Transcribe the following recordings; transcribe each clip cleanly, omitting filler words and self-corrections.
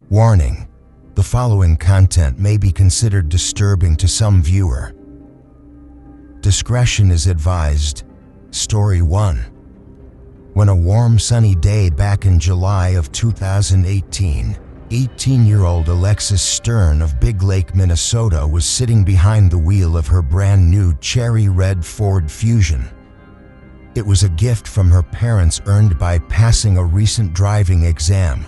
Warning: the following content may be considered disturbing to some viewer. Discretion is advised. Story 1. When a warm sunny day back in July of 2018, 18-year-old Alexis Stern of Big Lake, Minnesota was sitting behind the wheel of her brand new cherry red Ford Fusion. It was a gift from her parents earned by passing a recent driving exam,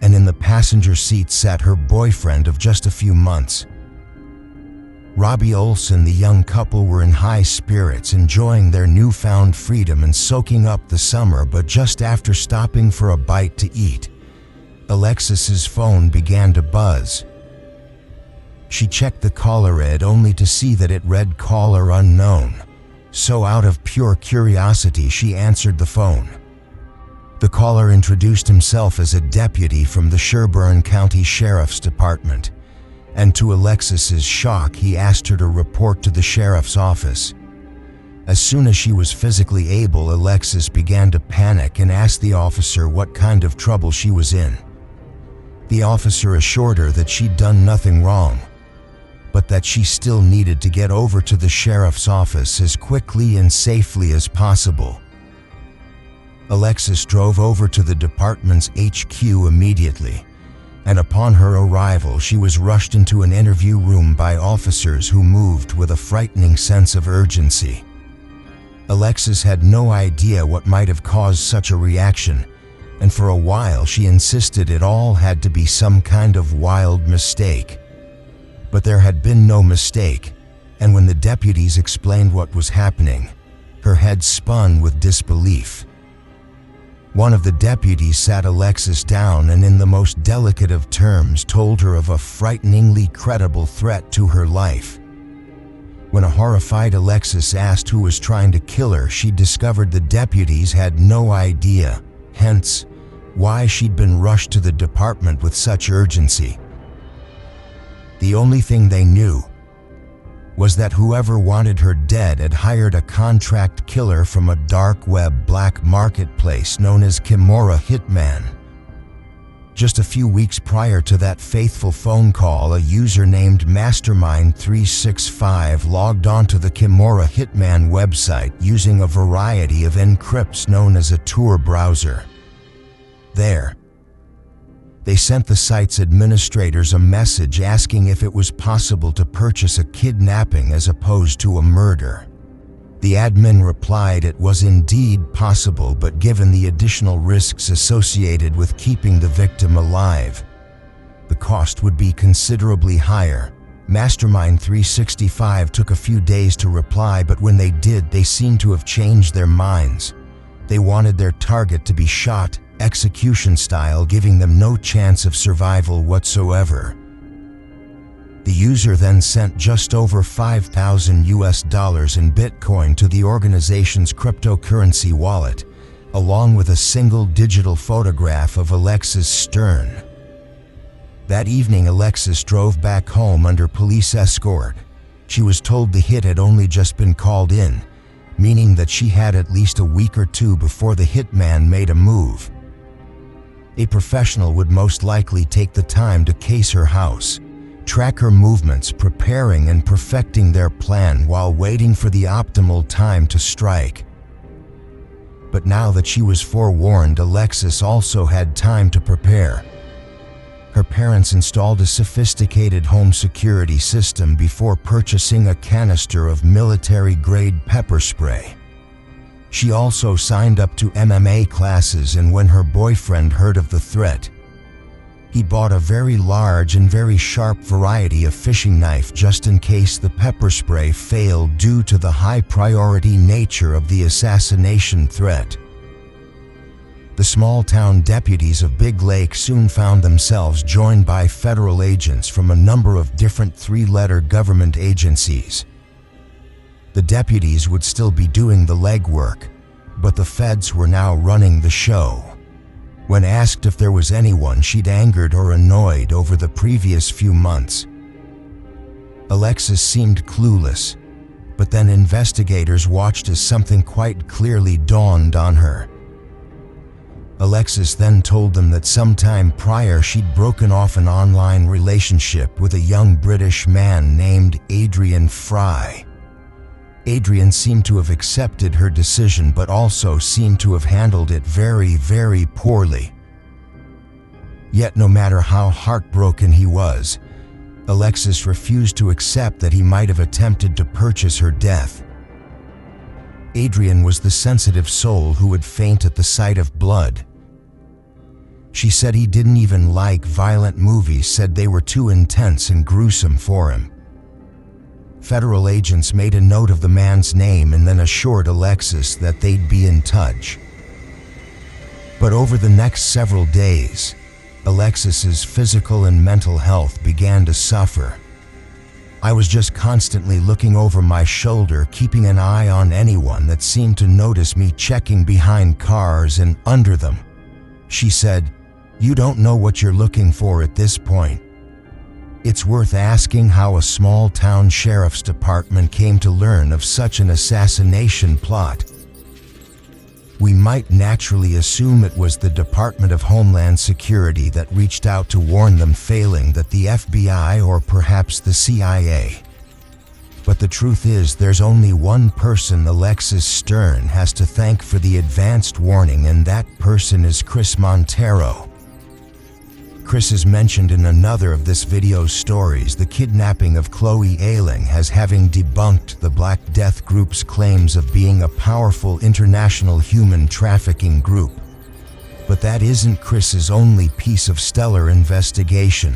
and in the passenger seat sat her boyfriend of just a few months. Robbie Olson, the young couple, were in high spirits, enjoying their newfound freedom and soaking up the summer, but just after stopping for a bite to eat, Alexis's phone began to buzz. She checked the caller ID only to see that it read caller unknown, so out of pure curiosity she answered the phone. The caller introduced himself as a deputy from the Sherburne County Sheriff's Department, and to Alexis's shock, he asked her to report to the sheriff's office. As soon as she was physically able, Alexis began to panic and asked the officer what kind of trouble she was in. The officer assured her that she'd done nothing wrong, but that she still needed to get over to the sheriff's office as quickly and safely as possible. Alexis drove over to the department's HQ immediately, and upon her arrival, she was rushed into an interview room by officers who moved with a frightening sense of urgency. Alexis had no idea what might have caused such a reaction, and for a while she insisted it all had to be some kind of wild mistake. But there had been no mistake, and when the deputies explained what was happening, her head spun with disbelief. One of the deputies sat Alexis down and in the most delicate of terms told her of a frighteningly credible threat to her life. When a horrified Alexis asked who was trying to kill her, she discovered the deputies had no idea, hence why she'd been rushed to the department with such urgency. The only thing they knew was that whoever wanted her dead had hired a contract killer from a dark web black marketplace known as Kimura Hitman. Just a few weeks prior to that faithful phone call, a user named Mastermind365 logged onto the Kimura Hitman website using a variety of encrypts known as a Tor browser. There, they sent the site's administrators a message asking if it was possible to purchase a kidnapping as opposed to a murder. The admin replied it was indeed possible, but given the additional risks associated with keeping the victim alive, the cost would be considerably higher. Mastermind365 took a few days to reply, but when they did, they seemed to have changed their minds. They wanted their target to be shot execution style, giving them no chance of survival whatsoever. The user then sent just over $5,000 in Bitcoin to the organization's cryptocurrency wallet, along with a single digital photograph of Alexis Stern. That evening, Alexis drove back home under police escort. She was told the hit had only just been called in, meaning that she had at least a week or two before the hitman made a move. A professional would most likely take the time to case her house, track her movements, preparing and perfecting their plan while waiting for the optimal time to strike. But now that she was forewarned, Alexis also had time to prepare. Her parents installed a sophisticated home security system before purchasing a canister of military-grade pepper spray. She also signed up to MMA classes, and when her boyfriend heard of the threat, he bought a very large and very sharp variety of fishing knife just in case the pepper spray failed due to the high-priority nature of the assassination threat. The small-town deputies of Big Lake soon found themselves joined by federal agents from a number of different three-letter government agencies. The deputies would still be doing the legwork, but the feds were now running the show. When asked if there was anyone she'd angered or annoyed over the previous few months, Alexis seemed clueless, but then investigators watched as something quite clearly dawned on her. Alexis then told them that sometime prior she'd broken off an online relationship with a young British man named Adrian Fry. Adrian seemed to have accepted her decision but also seemed to have handled it very, very poorly. Yet no matter how heartbroken he was, Alexis refused to accept that he might have attempted to purchase her death. Adrian was the sensitive soul who would faint at the sight of blood. She said he didn't even like violent movies, said they were too intense and gruesome for him. Federal agents made a note of the man's name and then assured Alexis that they'd be in touch. But over the next several days, Alexis's physical and mental health began to suffer. I was just constantly looking over my shoulder, keeping an eye on anyone that seemed to notice me, checking behind cars and under them. She said, "You don't know what you're looking for at this point." It's worth asking how a small-town sheriff's department came to learn of such an assassination plot. We might naturally assume it was the Department of Homeland Security that reached out to warn them, failing that the FBI or perhaps the CIA. But the truth is, there's only one person Alexis Stern has to thank for the advanced warning, and that person is Chris Montero. Chris is mentioned in another of this video's stories, the kidnapping of Chloe Ayling, as having debunked the Black Death Group's claims of being a powerful international human trafficking group. But that isn't Chris's only piece of stellar investigation.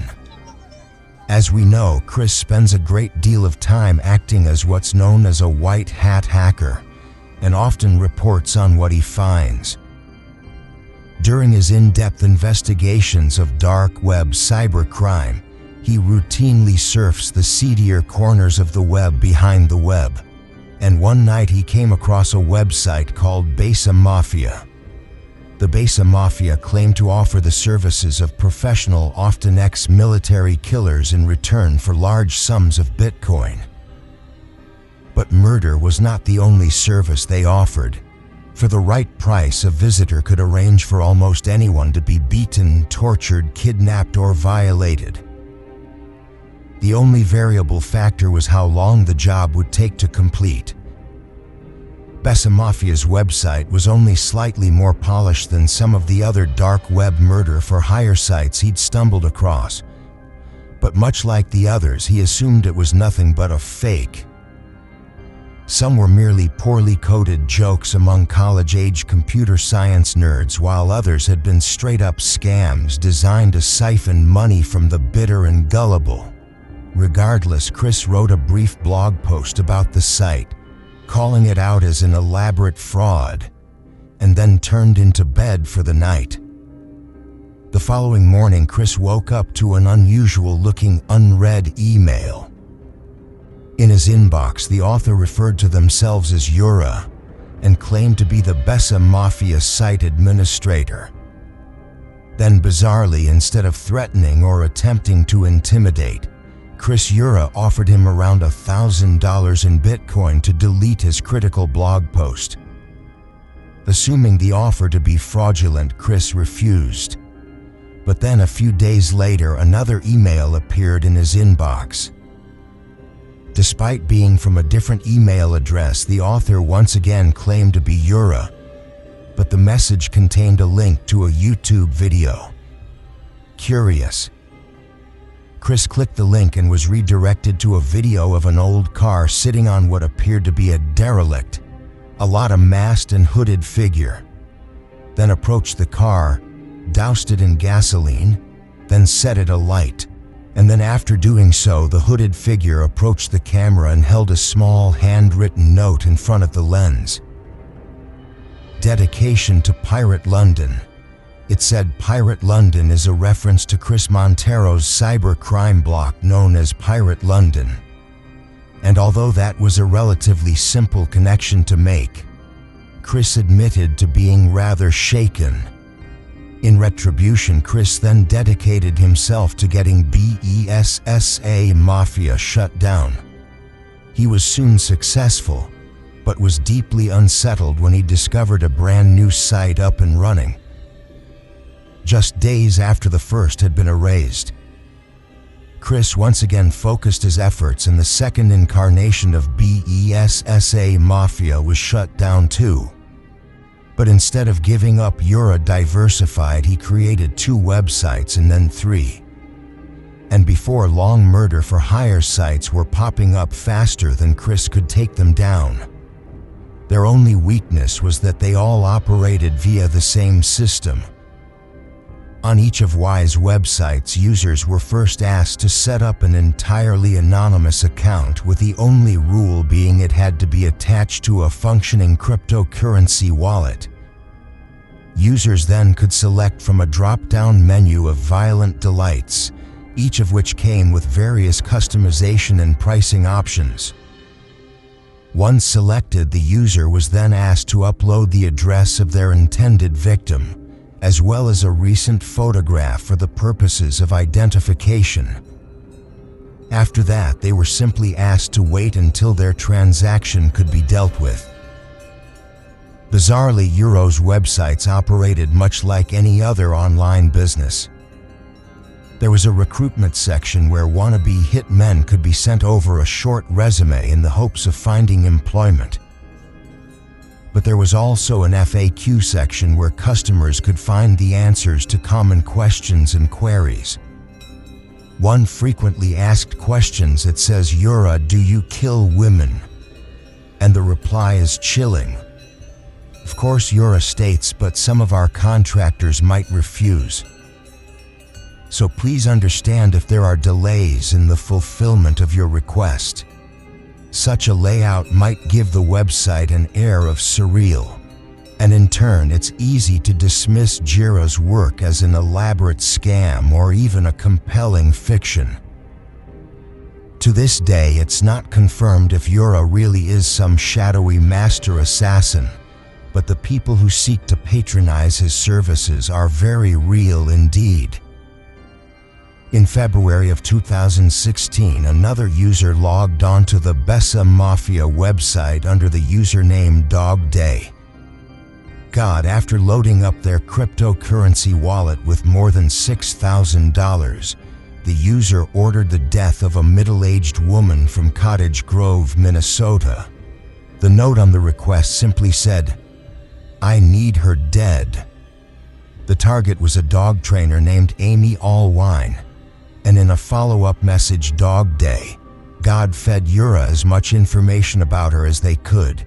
As we know, Chris spends a great deal of time acting as what's known as a white hat hacker, and often reports on what he finds. During his in-depth investigations of dark web cybercrime, he routinely surfs the seedier corners of the web behind the web. And one night he came across a website called Besa Mafia. The Besa Mafia claimed to offer the services of professional, often ex-military killers in return for large sums of Bitcoin. But murder was not the only service they offered. For the right price, a visitor could arrange for almost anyone to be beaten, tortured, kidnapped, or violated. The only variable factor was how long the job would take to complete. Besa Mafia's website was only slightly more polished than some of the other dark web murder-for-hire sites he'd stumbled across. But much like the others, he assumed it was nothing but a fake. Some were merely poorly coded jokes among college-age computer science nerds, while others had been straight-up scams designed to siphon money from the bitter and gullible. Regardless, Chris wrote a brief blog post about the site, calling it out as an elaborate fraud, and then turned into bed for the night. The following morning, Chris woke up to an unusual-looking unread email. In his inbox, the author referred to themselves as Yura and claimed to be the Besa Mafia site administrator. Then bizarrely, instead of threatening or attempting to intimidate, Chris Yura offered him around $1,000 in Bitcoin to delete his critical blog post. Assuming the offer to be fraudulent, Chris refused. But then a few days later, another email appeared in his inbox. Despite being from a different email address, the author once again claimed to be Yura, but the message contained a link to a YouTube video. Curious. Chris clicked the link and was redirected to a video of an old car sitting on what appeared to be a derelict, a lot of masked and hooded figure. Then approached the car, doused it in gasoline, then set it alight. And then after doing so, the hooded figure approached the camera and held a small handwritten note in front of the lens. Dedication to Pirate London. It said Pirate London is a reference to Chris Montero's cybercrime block known as Pirate London. And although that was a relatively simple connection to make, Chris admitted to being rather shaken. In retribution, Chris then dedicated himself to getting Besa Mafia shut down. He was soon successful, but was deeply unsettled when he discovered a brand new site up and running. just days after the first had been erased. Chris once again focused his efforts, and the second incarnation of BESSA Mafia was shut down too. But instead of giving up, Yura diversified. He created 2 websites and then 3. And before long, murder for hire sites were popping up faster than Chris could take them down. Their only weakness was that they all operated via the same system. On each of Y's websites, users were first asked to set up an entirely anonymous account, with the only rule being it had to be attached to a functioning cryptocurrency wallet. Users then could select from a drop-down menu of violent delights, each of which came with various customization and pricing options. Once selected, the user was then asked to upload the address of their intended victim, as well as a recent photograph for the purposes of identification. After that, they were simply asked to wait until their transaction could be dealt with. Bizarrely, Yura's websites operated much like any other online business. There was a recruitment section where wannabe hitmen could be sent over a short resume in the hopes of finding employment. But there was also an FAQ section where customers could find the answers to common questions and queries. One frequently asked questions, it says, "Yura, do you kill women?" And the reply is chilling. Of course, Yura states, but some of our contractors might refuse. So please understand if there are delays in the fulfillment of your request. Such a layout might give the website an air of surreal, and in turn it's easy to dismiss Yura's work as an elaborate scam or even a compelling fiction. To this day, it's not confirmed if Yura really is some shadowy master assassin, but the people who seek to patronize his services are very real indeed. In February of 2016, another user logged onto the Bessa Mafia website under the username Dog Day. After loading up their cryptocurrency wallet with more than $6,000, the user ordered the death of a middle-aged woman from Cottage Grove, Minnesota. The note on the request simply said, "I need her dead." The target was a dog trainer named Amy Allwine. And in a follow-up message, Dog Day, God fed Yura as much information about her as they could.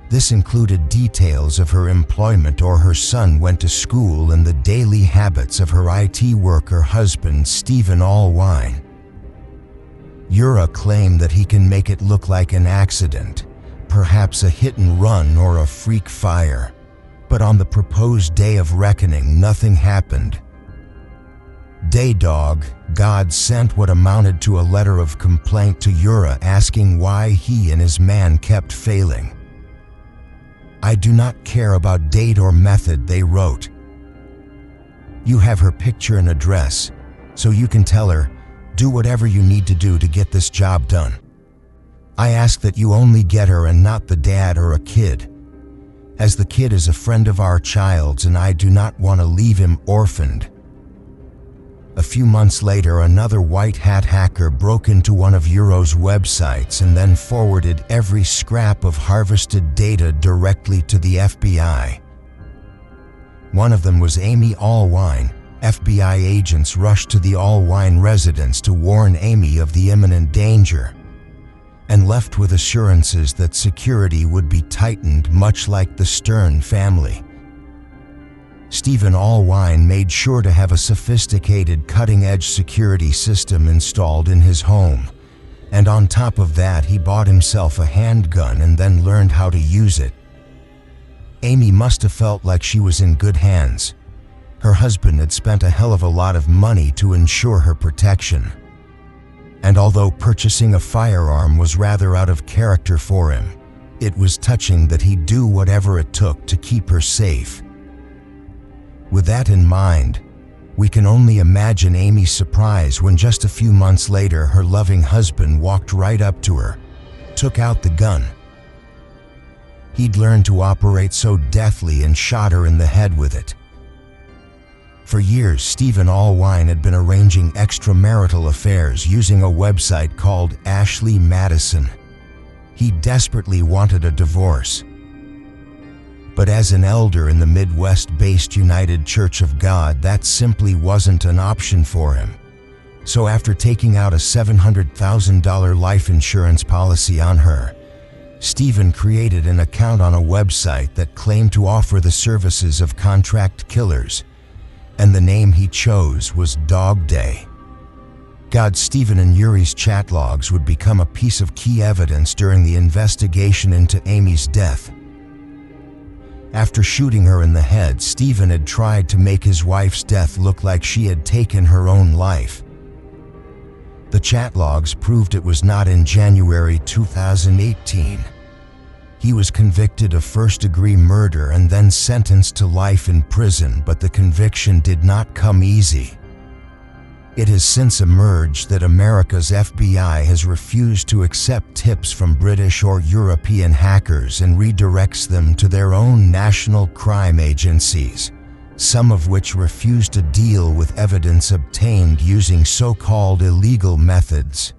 This included details of her employment or her son went to school and the daily habits of her IT worker husband, Stephen Allwine. Yura claimed that he can make it look like an accident, perhaps a hit and run or a freak fire. But on the proposed day of reckoning, nothing happened. Daydog, God sent what amounted to a letter of complaint to Yura asking why he and his man kept failing. "I do not care about date or method," they wrote. "You have her picture and address, so you can tell her, do whatever you need to do to get this job done. I ask that you only get her and not the dad or a kid, as the kid is a friend of our child's and I do not want to leave him orphaned." A few months later, another white hat hacker broke into one of Yura's websites and then forwarded every scrap of harvested data directly to the FBI. One of them was Amy Allwine. FBI agents rushed to the Allwine residence to warn Amy of the imminent danger, and left with assurances that security would be tightened much like the Stern family. Stephen Allwine made sure to have a sophisticated cutting-edge security system installed in his home, and on top of that he bought himself a handgun and then learned how to use it. Amy must have felt like she was in good hands. Her husband had spent a hell of a lot of money to ensure her protection. And although purchasing a firearm was rather out of character for him, it was touching that he'd do whatever it took to keep her safe. With that in mind, we can only imagine Amy's surprise when just a few months later her loving husband walked right up to her, took out the gun. He'd learned to operate so deftly and shot her in the head with it. For years, Stephen Allwine had been arranging extramarital affairs using a website called Ashley Madison. He desperately wanted a divorce. But as an elder in the Midwest-based United Church of God, that simply wasn't an option for him. So after taking out a $700,000 life insurance policy on her, Stephen created an account on a website that claimed to offer the services of contract killers, and the name he chose was Dog Day. Stephen and Yuri's chat logs would become a piece of key evidence during the investigation into Amy's death. After shooting her in the head, Stephen had tried to make his wife's death look like she had taken her own life. The chat logs proved it was not in January 2018. He was convicted of first-degree murder and then sentenced to life in prison, but the conviction did not come easy. It has since emerged that America's FBI has refused to accept tips from British or European hackers and redirects them to their own national crime agencies, some of which refuse to deal with evidence obtained using so-called illegal methods.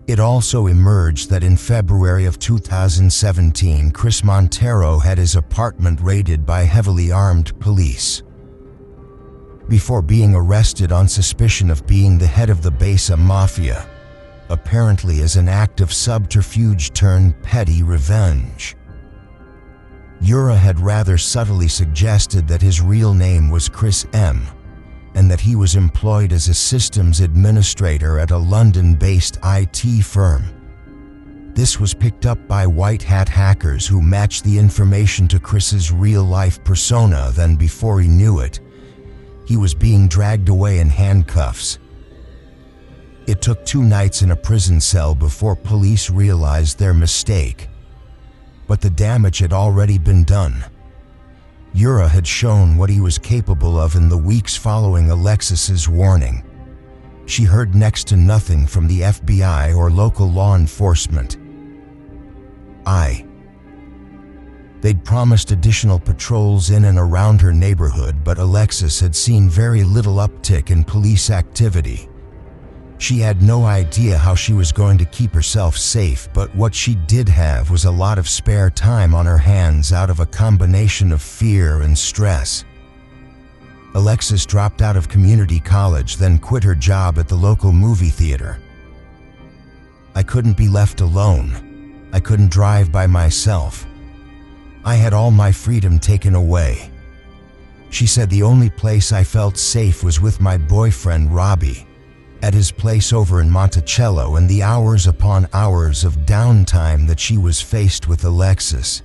It also emerged that in February of 2017, Chris Montero had his apartment raided by heavily armed police. Before being arrested on suspicion of being the head of the Besa Mafia, apparently as an act of subterfuge turned petty revenge. Yura had rather subtly suggested that his real name was Chris M., and that he was employed as a systems administrator at a London-based IT firm. This was picked up by white hat hackers who matched the information to Chris's real-life persona. Then, before he knew it, he was being dragged away in handcuffs. It took 2 nights in a prison cell before police realized their mistake. But the damage had already been done. Yura had shown what he was capable of in the weeks following Alexis's warning. She heard next to nothing from the FBI or local law enforcement. They'd promised additional patrols in and around her neighborhood, but Alexis had seen very little uptick in police activity. She had no idea how she was going to keep herself safe, but what she did have was a lot of spare time on her hands out of a combination of fear and stress. Alexis dropped out of community college, then quit her job at the local movie theater. I couldn't be left alone. I couldn't drive by myself. I had all my freedom taken away. She said the only place I felt safe was with my boyfriend Robbie, at his place over in Monticello, and the hours upon hours of downtime that she was faced with Alexis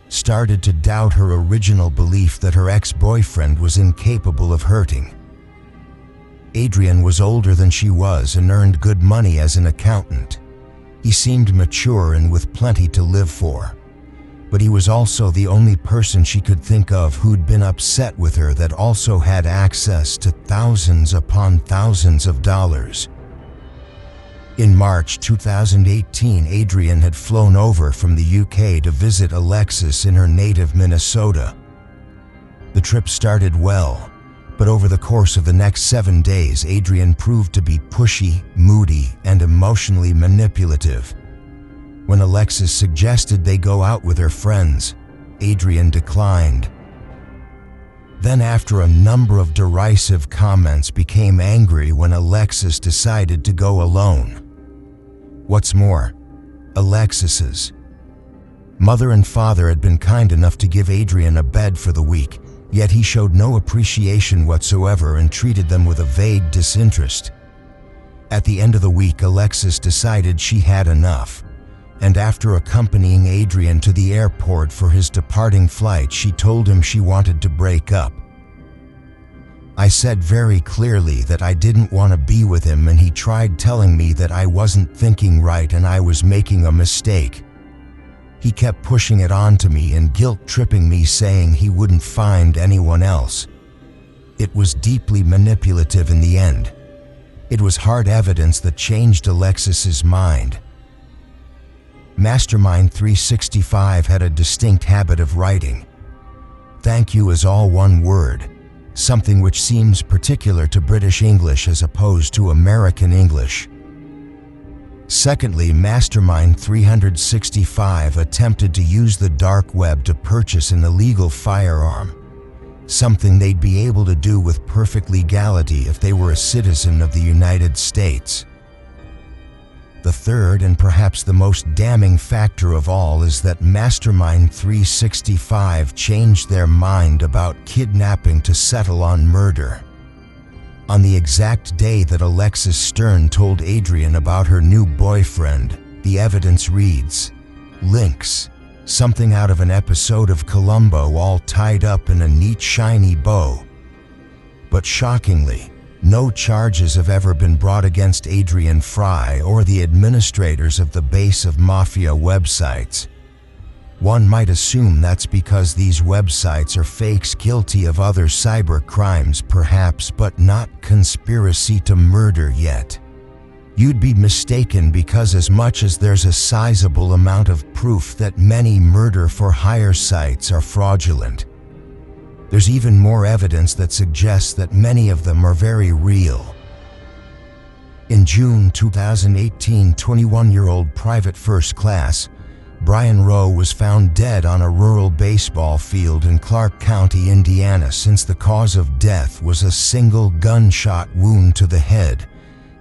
started to doubt her original belief that her ex-boyfriend was incapable of hurting. Adrian was older than she was and earned good money as an accountant. He seemed mature and with plenty to live for. But he was also the only person she could think of who'd been upset with her, that also had access to thousands upon thousands of dollars. In March 2018, Adrian had flown over from the UK to visit Alexis in her native Minnesota. The trip started well, but over the course of the next 7 days, Adrian proved to be pushy, moody, and emotionally manipulative. When Alexis suggested they go out with her friends, Adrian declined. Then, after a number of derisive comments, became angry when Alexis decided to go alone. What's more, Alexis's mother and father had been kind enough to give Adrian a bed for the week, yet he showed no appreciation whatsoever and treated them with a vague disinterest. At the end of the week, Alexis decided she had enough, and after accompanying Adrian to the airport for his departing flight, she told him she wanted to break up. I said very clearly that I didn't want to be with him, and he tried telling me that I wasn't thinking right and I was making a mistake. He kept pushing it onto me and guilt-tripping me, saying he wouldn't find anyone else. It was deeply manipulative in the end. It was hard evidence that changed Alexis's mind. Mastermind 365 had a distinct habit of writing "thank you" as all one word, something which seems particular to British English as opposed to American English. Secondly, Mastermind 365 attempted to use the dark web to purchase an illegal firearm, something they'd be able to do with perfect legality if they were a citizen of the United States. The third and perhaps the most damning factor of all is that Mastermind 365 changed their mind about kidnapping to settle on murder. On the exact day that Alexis Stern told Adrian about her new boyfriend, the evidence reads, "Links, something out of an episode of Columbo all tied up in a neat shiny bow." But shockingly, no charges have ever been brought against Adrian Fry or the administrators of the base of mafia websites. One might assume that's because these websites are fakes guilty of other cyber crimes perhaps, but not conspiracy to murder yet. You'd be mistaken, because as much as there's a sizable amount of proof that many murder-for-hire sites are fraudulent, there's even more evidence that suggests that many of them are very real. In June 2018, 21-year-old Private First Class Brian Rowe was found dead on a rural baseball field in Clark County, Indiana, since the cause of death was a single gunshot wound to the head,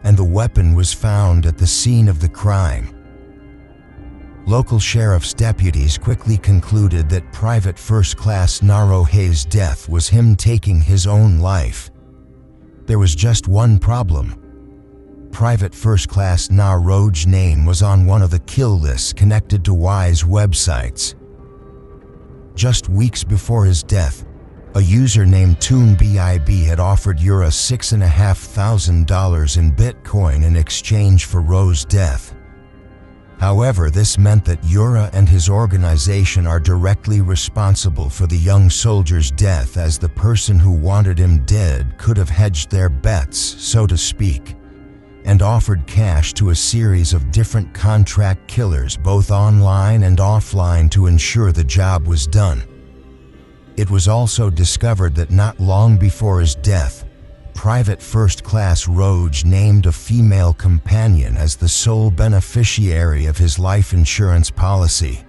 and the weapon was found at the scene of the crime. Local sheriff's deputies quickly concluded that Private First Class Naroje's death was him taking his own life. There was just one problem. Private First Class Naroje's name was on one of the kill lists connected to Wise websites. Just weeks before his death, a user named ToonBIB had offered Yura $6,500 in Bitcoin in exchange for Rowe's death. However, this meant that Yura and his organization are directly responsible for the young soldier's death, as the person who wanted him dead could have hedged their bets, so to speak, and offered cash to a series of different contract killers, both online and offline, to ensure the job was done. It was also discovered that not long before his death, Private First Class Roge named a female companion as the sole beneficiary of his life insurance policy.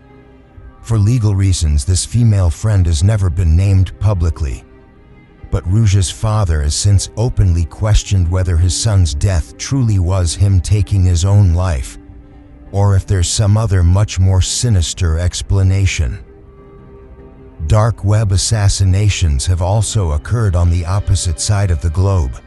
For legal reasons, this female friend has never been named publicly, but Rouge's father has since openly questioned whether his son's death truly was him taking his own life, or if there's some other much more sinister explanation. Dark web assassinations have also occurred on the opposite side of the globe.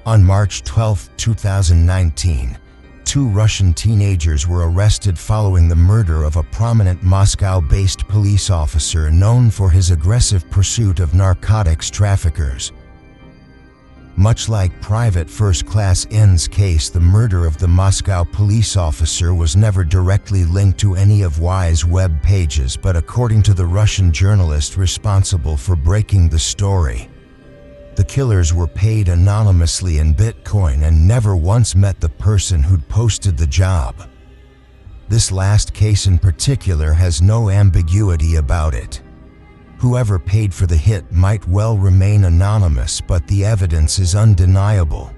On March 12, 2019, 2 Russian teenagers were arrested following the murder of a prominent Moscow-based police officer known for his aggressive pursuit of narcotics traffickers. Much like Private First Class N's case, the murder of the Moscow police officer was never directly linked to any of Y's web pages, but according to the Russian journalist responsible for breaking the story, the killers were paid anonymously in Bitcoin and never once met the person who'd posted the job. This last case in particular has no ambiguity about it. Whoever paid for the hit might well remain anonymous, but the evidence is undeniable.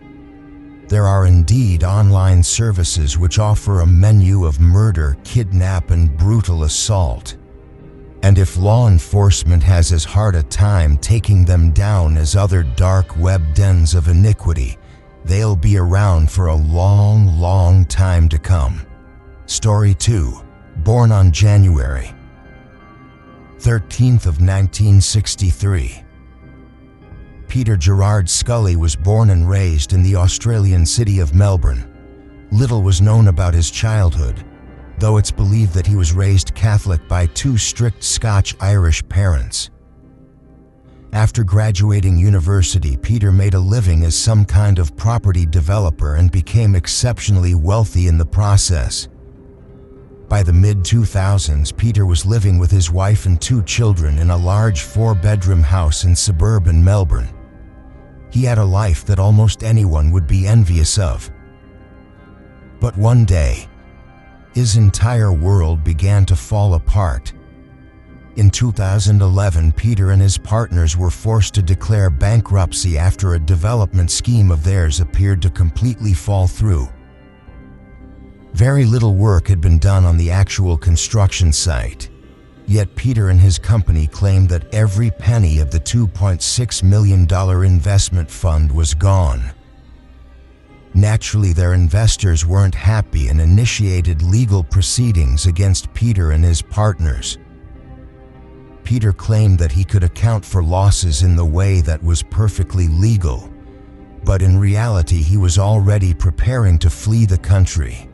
There are indeed online services which offer a menu of murder, kidnap, and brutal assault. And if law enforcement has as hard a time taking them down as other dark web dens of iniquity, they'll be around for a long, long time to come. Story 2, born on January 13th of 1963. Peter Gerard Scully was born and raised in the Australian city of Melbourne. Little was known about his childhood, though it's believed that he was raised Catholic by 2 strict Scotch-Irish parents. After graduating university, Peter made a living as some kind of property developer and became exceptionally wealthy in the process. By the mid-2000s, Peter was living with his wife and 2 children in a large 4-bedroom house in suburban Melbourne. He had a life that almost anyone would be envious of. But one day, his entire world began to fall apart. In 2011, Peter and his partners were forced to declare bankruptcy after a development scheme of theirs appeared to completely fall through. Very little work had been done on the actual construction site, yet Peter and his company claimed that every penny of the $2.6 million investment fund was gone. Naturally, their investors weren't happy and initiated legal proceedings against Peter and his partners. Peter claimed that he could account for losses in the way that was perfectly legal, but in reality he was already preparing to flee the country.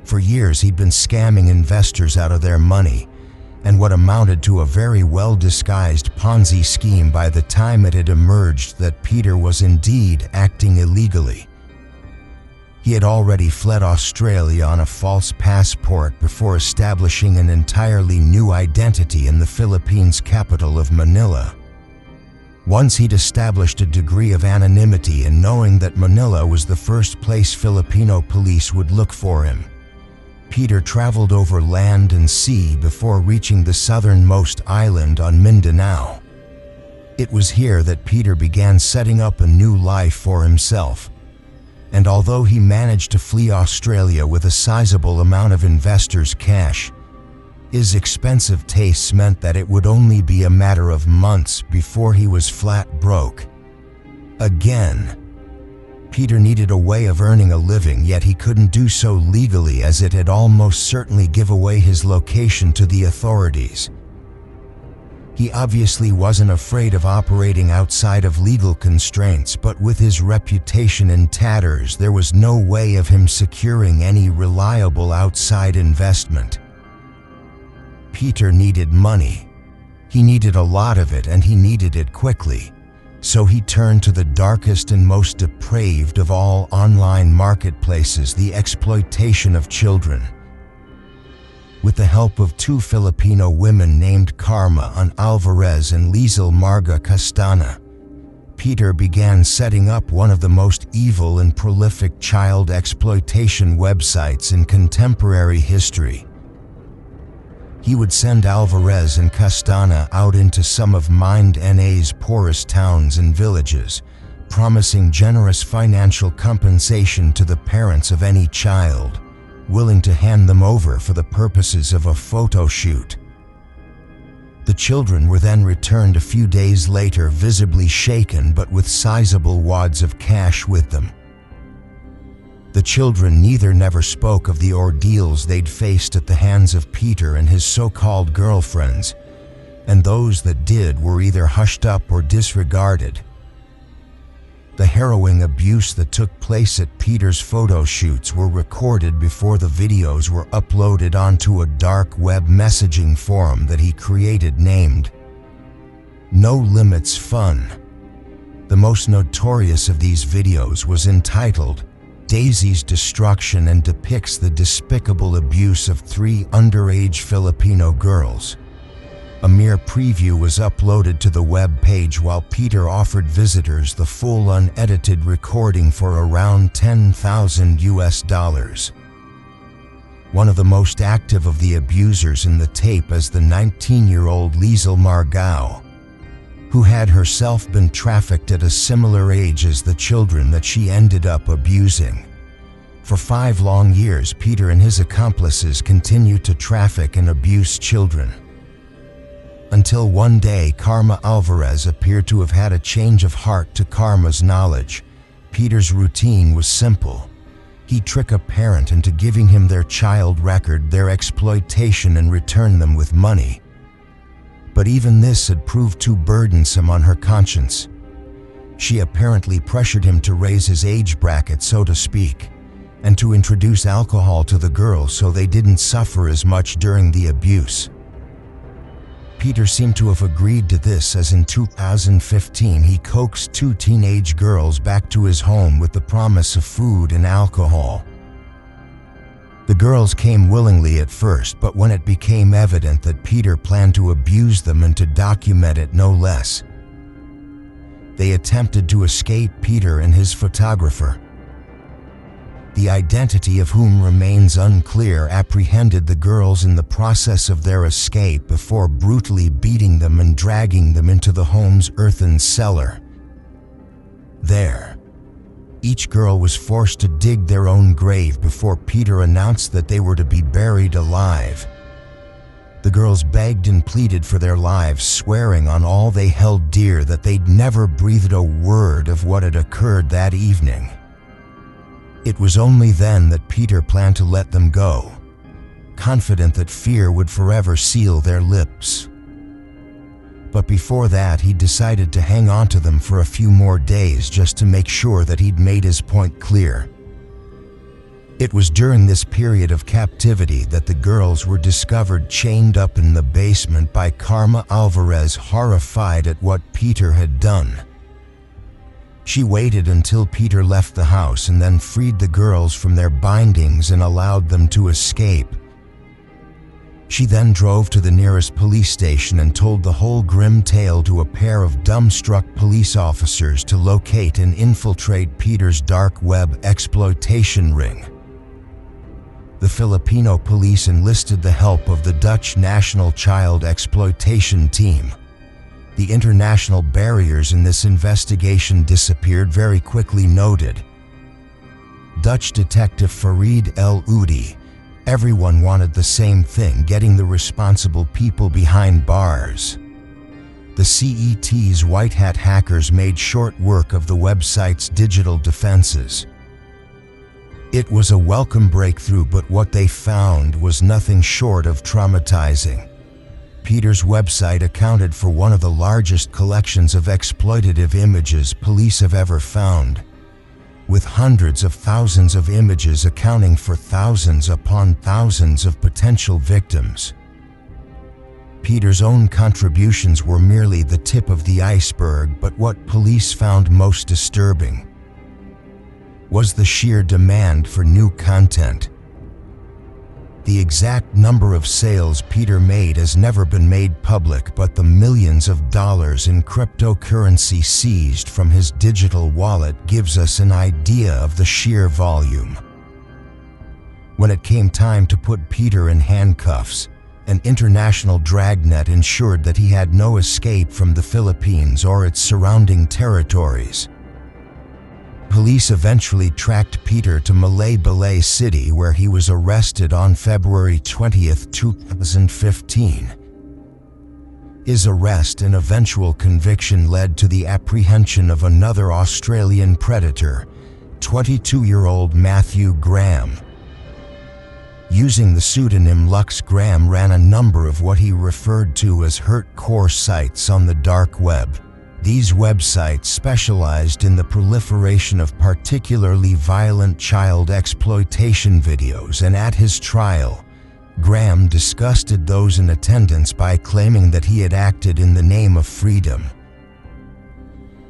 For years he'd been scamming investors out of their money, and what amounted to a very well-disguised Ponzi scheme by the time it had emerged that Peter was indeed acting illegally. He had already fled Australia on a false passport before establishing an entirely new identity in the Philippines' capital of Manila. Once he'd established a degree of anonymity and knowing that Manila was the first place Filipino police would look for him, Peter traveled over land and sea before reaching the southernmost island on Mindanao. It was here that Peter began setting up a new life for himself. And although he managed to flee Australia with a sizable amount of investors' cash, his expensive tastes meant that it would only be a matter of months before he was flat broke. Again, Peter needed a way of earning a living, yet he couldn't do so legally as it had almost certainly give away his location to the authorities. He obviously wasn't afraid of operating outside of legal constraints, but with his reputation in tatters, there was no way of him securing any reliable outside investment. Peter needed money. He needed a lot of it, and he needed it quickly. So he turned to the darkest and most depraved of all online marketplaces, the exploitation of children. With the help of two Filipino women named Karma Alvarez and Lizel Marga Castana, Peter began setting up one of the most evil and prolific child exploitation websites in contemporary history. He would send Alvarez and Castana out into some of Mind NA's poorest towns and villages, promising generous financial compensation to the parents of any child willing to hand them over for the purposes of a photo shoot. The children were then returned a few days later, visibly shaken but with sizable wads of cash with them. The children never spoke of the ordeals they'd faced at the hands of Peter and his so-called girlfriends, and those that did were either hushed up or disregarded. The harrowing abuse that took place at Peter's photo shoots were recorded before the videos were uploaded onto a dark web messaging forum that he created named No Limits Fun. The most notorious of these videos was entitled Daisy's Destruction and depicts the despicable abuse of 3 underage Filipino girls. A mere preview was uploaded to the web page while Peter offered visitors the full unedited recording for around $10,000. One of the most active of the abusers in the tape is the 19-year-old Lizel Marga, who had herself been trafficked at a similar age as the children that she ended up abusing. For 5 long years, Peter and his accomplices continued to traffic and abuse children. Until one day, Karma Alvarez appeared to have had a change of heart. To Karma's knowledge, Peter's routine was simple. He'd trick a parent into giving him their child record, their exploitation, and return them with money. But even this had proved too burdensome on her conscience. She apparently pressured him to raise his age bracket, so to speak, and to introduce alcohol to the girls so they didn't suffer as much during the abuse. Peter seemed to have agreed to this, as in 2015 he coaxed 2 teenage girls back to his home with the promise of food and alcohol. The girls came willingly at first, but when it became evident that Peter planned to abuse them and to document it no less, they attempted to escape Peter and his photographer. the identity of whom remains unclear, apprehended the girls in the process of their escape before brutally beating them and dragging them into the home's earthen cellar. There, each girl was forced to dig their own grave before Peter announced that they were to be buried alive. The girls begged and pleaded for their lives, swearing on all they held dear that they'd never breathed a word of what had occurred that evening. It was only then that Peter planned to let them go, confident that fear would forever seal their lips. But before that, he decided to hang on to them for a few more days just to make sure that he'd made his point clear. It was during this period of captivity that the girls were discovered chained up in the basement by Karma Alvarez, horrified at what Peter had done. She waited until Peter left the house and then freed the girls from their bindings and allowed them to escape. She then drove to the nearest police station and told the whole grim tale to a pair of dumbstruck police officers to locate and infiltrate Peter's dark web exploitation ring. The Filipino police enlisted the help of the Dutch National Child Exploitation Team. The international barriers in this investigation disappeared very quickly, noted Dutch detective Farid El Oudi. Everyone wanted the same thing, getting the responsible people behind bars. The CET's white hat hackers made short work of the website's digital defenses. It was a welcome breakthrough, but what they found was nothing short of traumatizing. Peter's website accounted for one of the largest collections of exploitative images police have ever found, with hundreds of thousands of images accounting for thousands upon thousands of potential victims. Peter's own contributions were merely the tip of the iceberg, but what police found most disturbing was the sheer demand for new content. The exact number of sales Peter made has never been made public, but the millions of dollars in cryptocurrency seized from his digital wallet gives us an idea of the sheer volume. When it came time to put Peter in handcuffs, an international dragnet ensured that he had no escape from the Philippines or its surrounding territories. Police eventually tracked Peter to Balay City, where he was arrested on February 20, 2015. His arrest and eventual conviction led to the apprehension of another Australian predator, 22-year-old Matthew Graham. Using the pseudonym Lux, Graham ran a number of what he referred to as hardcore sites on the dark web. These websites specialized in the proliferation of particularly violent child exploitation videos, and at his trial, Graham disgusted those in attendance by claiming that he had acted in the name of freedom.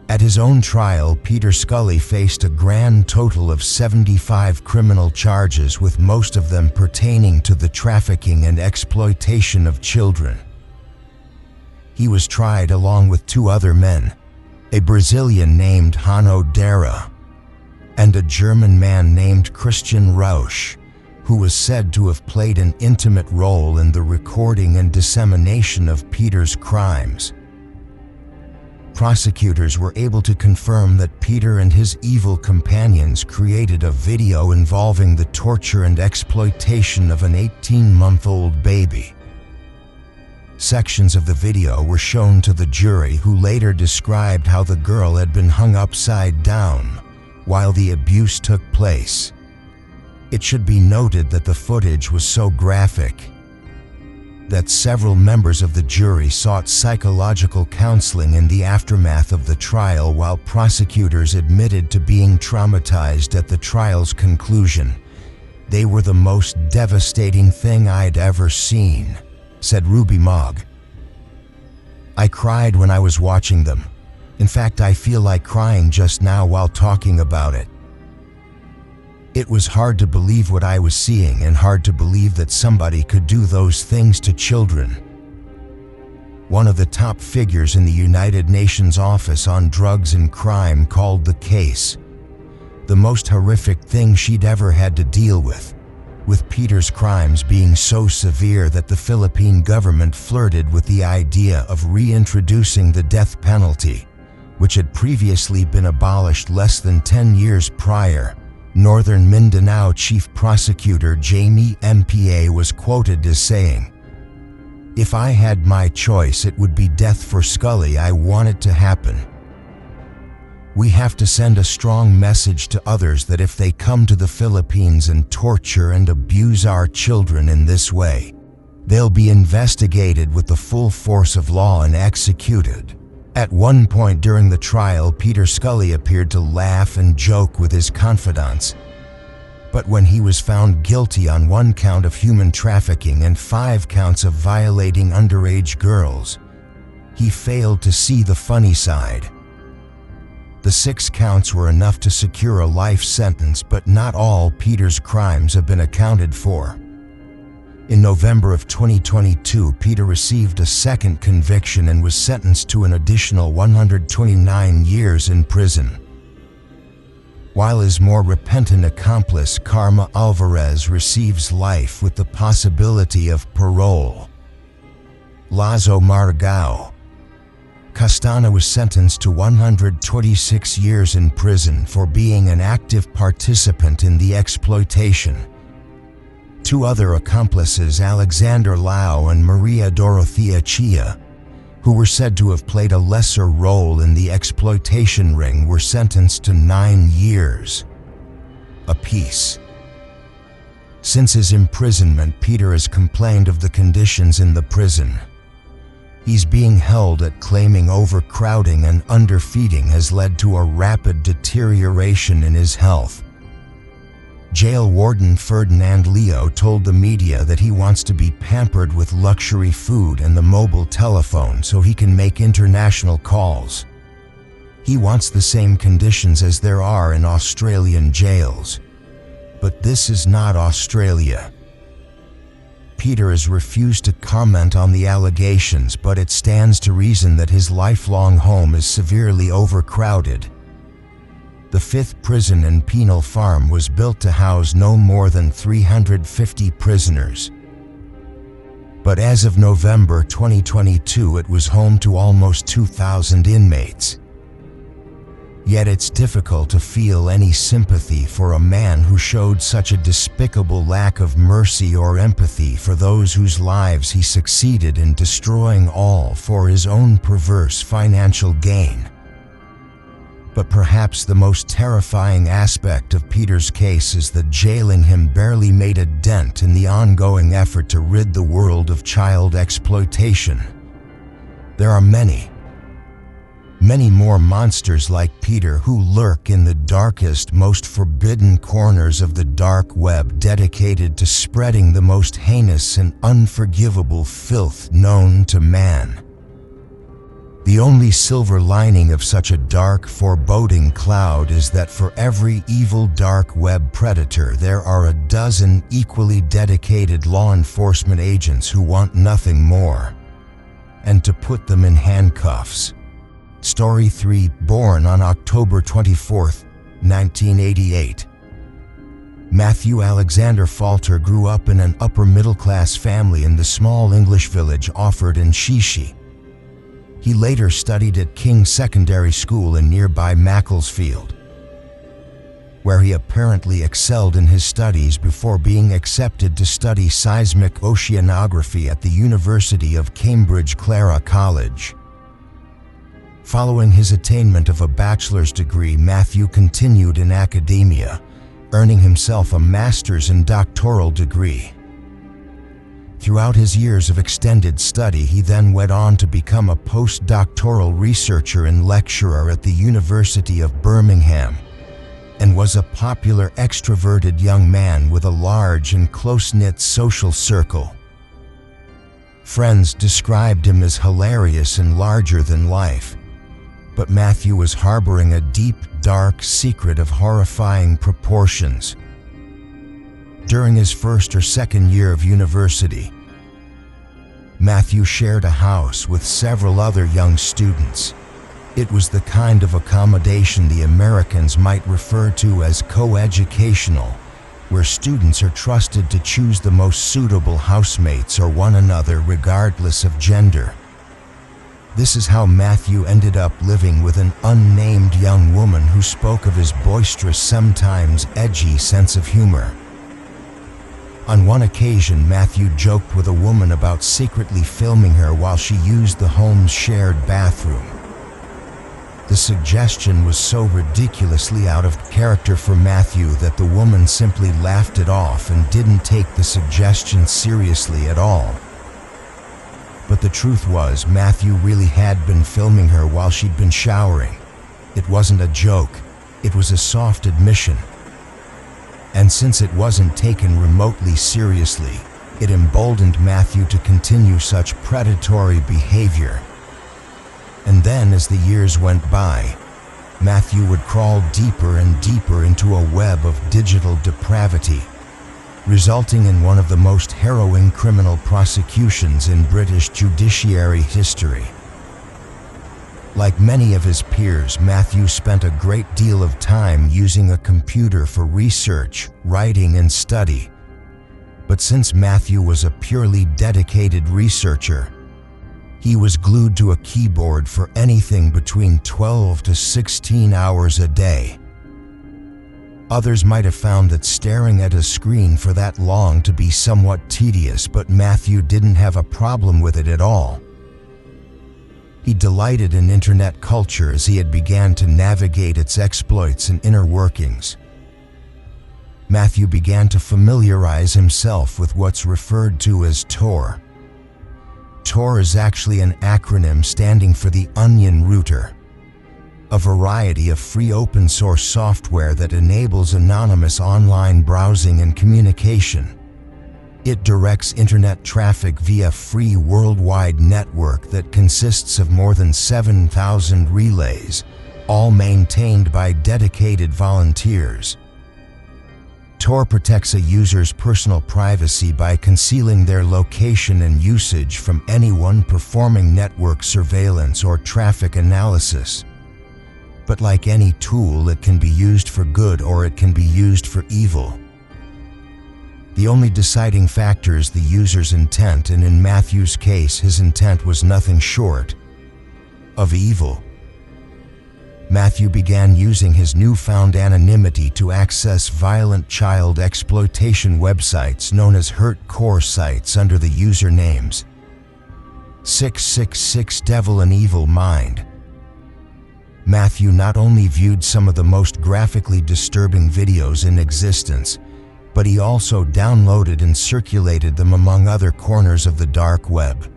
At his own trial, Peter Scully faced a grand total of 75 criminal charges, with most of them pertaining to the trafficking and exploitation of children. He was tried along with two other men, a Brazilian named Hano Dera and a German man named Christian Rausch, who was said to have played an intimate role in the recording and dissemination of Peter's crimes. Prosecutors were able to confirm that Peter and his evil companions created a video involving the torture and exploitation of an 18-month-old baby. Sections of the video were shown to the jury, who later described how the girl had been hung upside down while the abuse took place. It should be noted that the footage was so graphic that several members of the jury sought psychological counseling in the aftermath of the trial, while prosecutors admitted to being traumatized at the trial's conclusion. "They were the most devastating thing I'd ever seen," said Ruby Mogg. "I cried when I was watching them. In fact, I feel like crying just now while talking about it. It was hard to believe what I was seeing, and hard to believe that somebody could do those things to children." One of the top figures in the United Nations Office on Drugs and Crime called the case the most horrific thing she'd ever had to deal with Peter's crimes being so severe that the Philippine government flirted with the idea of reintroducing the death penalty, which had previously been abolished less than 10 years prior. Northern Mindanao Chief Prosecutor Jamie MPA was quoted as saying, "If I had my choice, it would be death for Scully. I want it to happen. We have to send a strong message to others that if they come to the Philippines and torture and abuse our children in this way, they'll be investigated with the full force of law and executed." At one point during the trial, Peter Scully appeared to laugh and joke with his confidants. But when he was found guilty on 1 count of human trafficking and 5 counts of violating underage girls, he failed to see the funny side. The 6 counts were enough to secure a life sentence, but not all Peter's crimes have been accounted for. In November of 2022, Peter received a second conviction and was sentenced to an additional 129 years in prison, while his more repentant accomplice, Karma Alvarez, receives life with the possibility of parole. Lazo Maragao Castana was sentenced to 126 years in prison for being an active participant in the exploitation. 2 other accomplices, Alexander Lau and Maria Dorothea Chia, who were said to have played a lesser role in the exploitation ring, were sentenced to 9 years apiece. Since his imprisonment, Peter has complained of the conditions in the prison. He's being held at, claiming overcrowding and underfeeding has led to a rapid deterioration in his health. Jail warden Ferdinand Leo told the media that he wants to be pampered with luxury food and the mobile telephone so he can make international calls. He wants the same conditions as there are in Australian jails. But this is not Australia. Peter has refused to comment on the allegations, but it stands to reason that his lifelong home is severely overcrowded. The 5th prison and penal farm was built to house no more than 350 prisoners. But as of November 2022, it was home to almost 2,000 inmates. Yet it's difficult to feel any sympathy for a man who showed such a despicable lack of mercy or empathy for those whose lives he succeeded in destroying, all for his own perverse financial gain. But perhaps the most terrifying aspect of Peter's case is that jailing him barely made a dent in the ongoing effort to rid the world of child exploitation. There are many more monsters like Peter who lurk in the darkest, most forbidden corners of the dark web, dedicated to spreading the most heinous and unforgivable filth known to man. The only silver lining of such a dark, foreboding cloud is that for every evil dark web predator, there are a dozen equally dedicated law enforcement agents who want nothing more, and to put them in handcuffs. Story 3, born on October 24, 1988. Matthew Alexander Falter grew up in an upper-middle-class family in the small English village Offord in Shishi. He later studied at King's Secondary School in nearby Macclesfield, where he apparently excelled in his studies before being accepted to study seismic oceanography at the University of Cambridge Clara College. Following his attainment of a bachelor's degree, Matthew continued in academia, earning himself a master's and doctoral degree. Throughout his years of extended study, he then went on to become a postdoctoral researcher and lecturer at the University of Birmingham, and was a popular extroverted young man with a large and close-knit social circle. Friends described him as hilarious and larger than life, but Matthew was harboring a deep, dark secret of horrifying proportions. During his first or second year of university, Matthew shared a house with several other young students. It was the kind of accommodation the Americans might refer to as co-educational, where students are trusted to choose the most suitable housemates or one another regardless of gender. This is how Matthew ended up living with an unnamed young woman who spoke of his boisterous, sometimes edgy sense of humor. On one occasion, Matthew joked with a woman about secretly filming her while she used the home's shared bathroom. The suggestion was so ridiculously out of character for Matthew that the woman simply laughed it off and didn't take the suggestion seriously at all. But the truth was, Matthew really had been filming her while she'd been showering. It wasn't a joke, it was a soft admission. And since it wasn't taken remotely seriously, it emboldened Matthew to continue such predatory behavior. And then, as the years went by, Matthew would crawl deeper and deeper into a web of digital depravity, resulting in one of the most harrowing criminal prosecutions in British judiciary history. Like many of his peers, Matthew spent a great deal of time using a computer for research, writing, and study. But since Matthew was a purely dedicated researcher, he was glued to a keyboard for anything between 12 to 16 hours a day. Others might have found that staring at a screen for that long to be somewhat tedious, but Matthew didn't have a problem with it at all. He delighted in internet culture as he had began to navigate its exploits and inner workings. Matthew began to familiarize himself with what's referred to as Tor. Tor is actually an acronym standing for the Onion Router, a variety of free open source software that enables anonymous online browsing and communication. It directs internet traffic via a free worldwide network that consists of more than 7,000 relays, all maintained by dedicated volunteers. Tor protects a user's personal privacy by concealing their location and usage from anyone performing network surveillance or traffic analysis. But like any tool, it can be used for good or it can be used for evil. The only deciding factor is the user's intent, and in Matthew's case, his intent was nothing short of evil. Matthew began using his newfound anonymity to access violent child exploitation websites known as hardcore sites under the usernames 666 Devil and Evil Mind. Matthew not only viewed some of the most graphically disturbing videos in existence, but he also downloaded and circulated them among other corners of the dark web.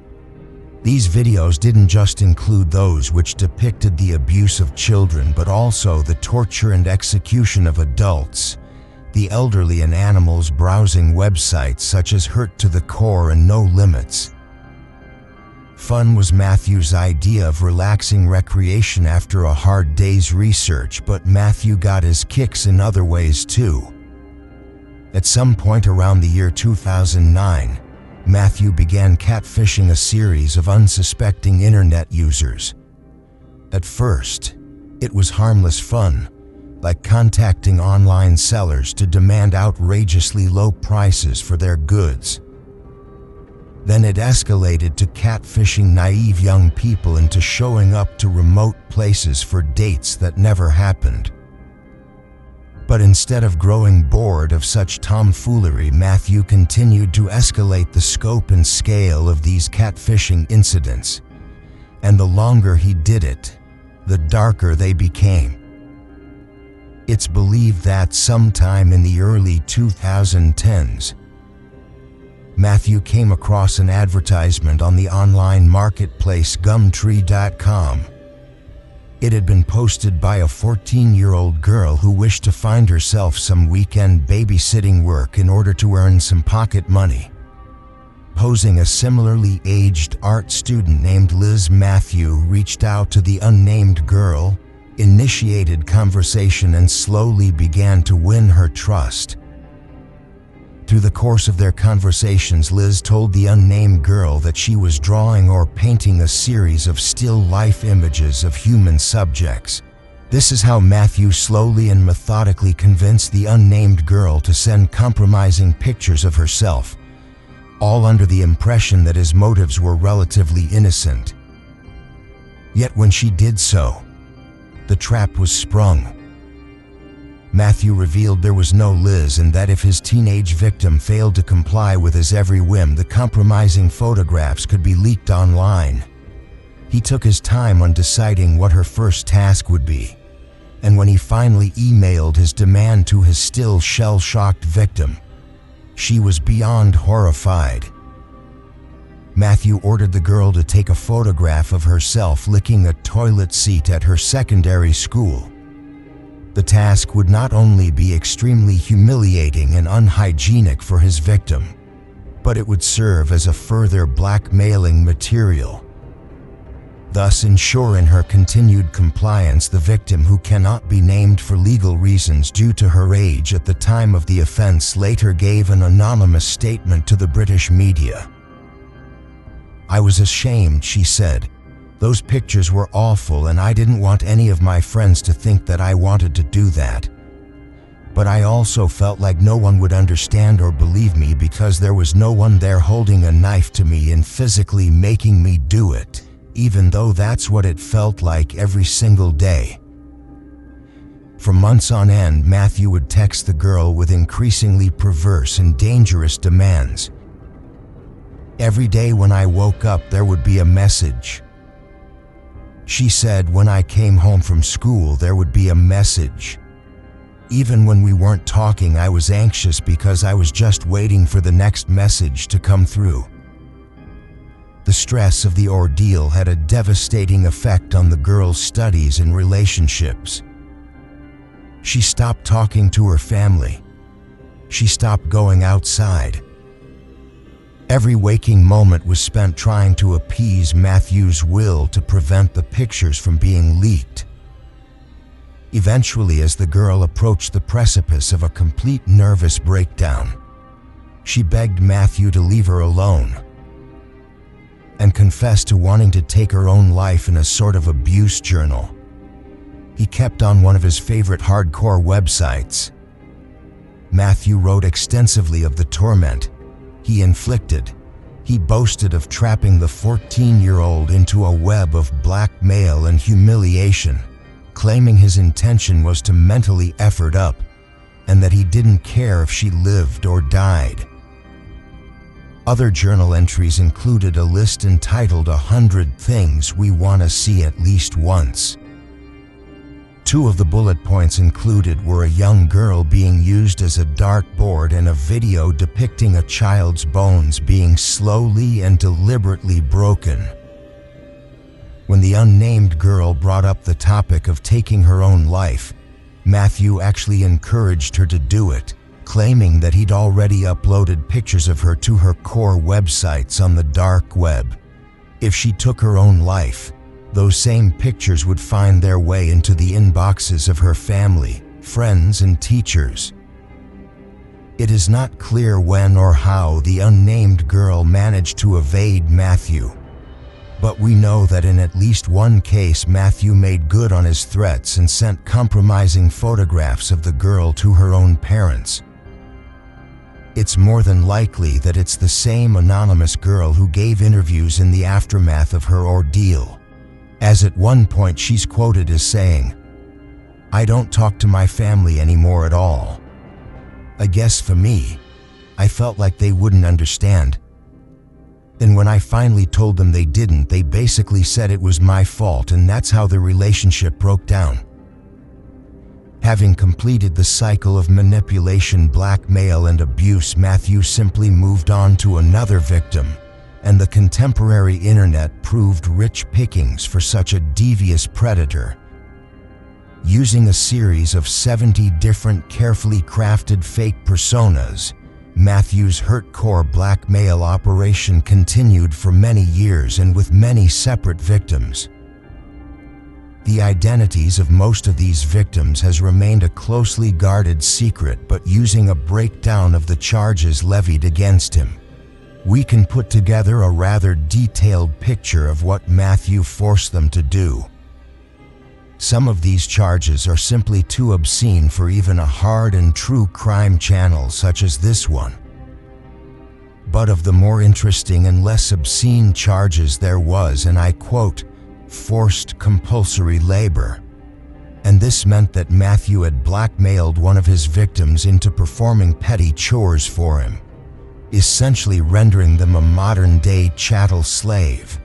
These videos didn't just include those which depicted the abuse of children, but also the torture and execution of adults, the elderly, and animals, browsing websites such as Hurt to the Core and No Limits. Fun was Matthew's idea of relaxing recreation after a hard day's research, but Matthew got his kicks in other ways too. At some point around the year 2009, Matthew began catfishing a series of unsuspecting internet users. At first, it was harmless fun, like contacting online sellers to demand outrageously low prices for their goods. Then it escalated to catfishing naive young people into showing up to remote places for dates that never happened. But instead of growing bored of such tomfoolery, Matthew continued to escalate the scope and scale of these catfishing incidents. And the longer he did it, the darker they became. It's believed that sometime in the early 2010s, Matthew came across an advertisement on the online marketplace Gumtree.com. It had been posted by a 14-year-old girl who wished to find herself some weekend babysitting work in order to earn some pocket money. Posing a similarly aged art student named Liz, Matthew reached out to the unnamed girl, initiated conversation, and slowly began to win her trust. Through the course of their conversations, Liz told the unnamed girl that she was drawing or painting a series of still life images of human subjects. This is how Matthew slowly and methodically convinced the unnamed girl to send compromising pictures of herself, all under the impression that his motives were relatively innocent. Yet when she did so, the trap was sprung. Matthew revealed there was no Liz, and that if his teenage victim failed to comply with his every whim, the compromising photographs could be leaked online. He took his time on deciding what her first task would be, and when he finally emailed his demand to his still shell-shocked victim, she was beyond horrified. Matthew ordered the girl to take a photograph of herself licking a toilet seat at her secondary school. The task would not only be extremely humiliating and unhygienic for his victim, but it would serve as a further blackmailing material, thus ensuring her continued compliance. The victim, who cannot be named for legal reasons due to her age at the time of the offense, later gave an anonymous statement to the British media. "I was ashamed," she said. "Those pictures were awful, and I didn't want any of my friends to think that I wanted to do that. But I also felt like no one would understand or believe me because there was no one there holding a knife to me and physically making me do it, even though that's what it felt like every single day." For months on end, Matthew would text the girl with increasingly perverse and dangerous demands. "Every day when I woke up, there would be a message," she said. "When I came home from school, there would be a message. Even when we weren't talking, I was anxious because I was just waiting for the next message to come through." The stress of the ordeal had a devastating effect on the girl's studies and relationships. She stopped talking to her family. She stopped going outside. Every waking moment was spent trying to appease Matthew's will to prevent the pictures from being leaked. Eventually, as the girl approached the precipice of a complete nervous breakdown, she begged Matthew to leave her alone and confessed to wanting to take her own life in a sort of abuse journal. He kept on one of his favorite hardcore websites. Matthew wrote extensively of the torment he inflicted. He boasted of trapping the 14-year-old into a web of blackmail and humiliation, claiming his intention was to mentally F her up, and that he didn't care if she lived or died. Other journal entries included a list entitled 100 Things We Want to See at Least Once. Two of the bullet points included were a young girl being used as a dartboard and a video depicting a child's bones being slowly and deliberately broken. When the unnamed girl brought up the topic of taking her own life, Matthew actually encouraged her to do it, claiming that he'd already uploaded pictures of her to her core websites on the dark web. If she took her own life, those same pictures would find their way into the inboxes of her family, friends, and teachers. It is not clear when or how the unnamed girl managed to evade Matthew, but we know that in at least one case, Matthew made good on his threats and sent compromising photographs of the girl to her own parents. It's more than likely that it's the same anonymous girl who gave interviews in the aftermath of her ordeal, as at one point she's quoted as saying, "I don't talk to my family anymore at all. I guess for me, I felt like they wouldn't understand. And when I finally told them they didn't, they basically said it was my fault, and that's how the relationship broke down." Having completed the cycle of manipulation, blackmail, and abuse, Matthew simply moved on to another victim, and the contemporary internet proved rich pickings for such a devious predator. Using a series of 70 different carefully crafted fake personas, Matthew's hardcore blackmail operation continued for many years and with many separate victims. The identities of most of these victims has remained a closely guarded secret, but using a breakdown of the charges levied against him, we can put together a rather detailed picture of what Matthew forced them to do. Some of these charges are simply too obscene for even a hard and true crime channel such as this one. But of the more interesting and less obscene charges there was, and I quote, forced compulsory labor. And this meant that Matthew had blackmailed one of his victims into performing petty chores for him, essentially rendering them a modern-day chattel slave.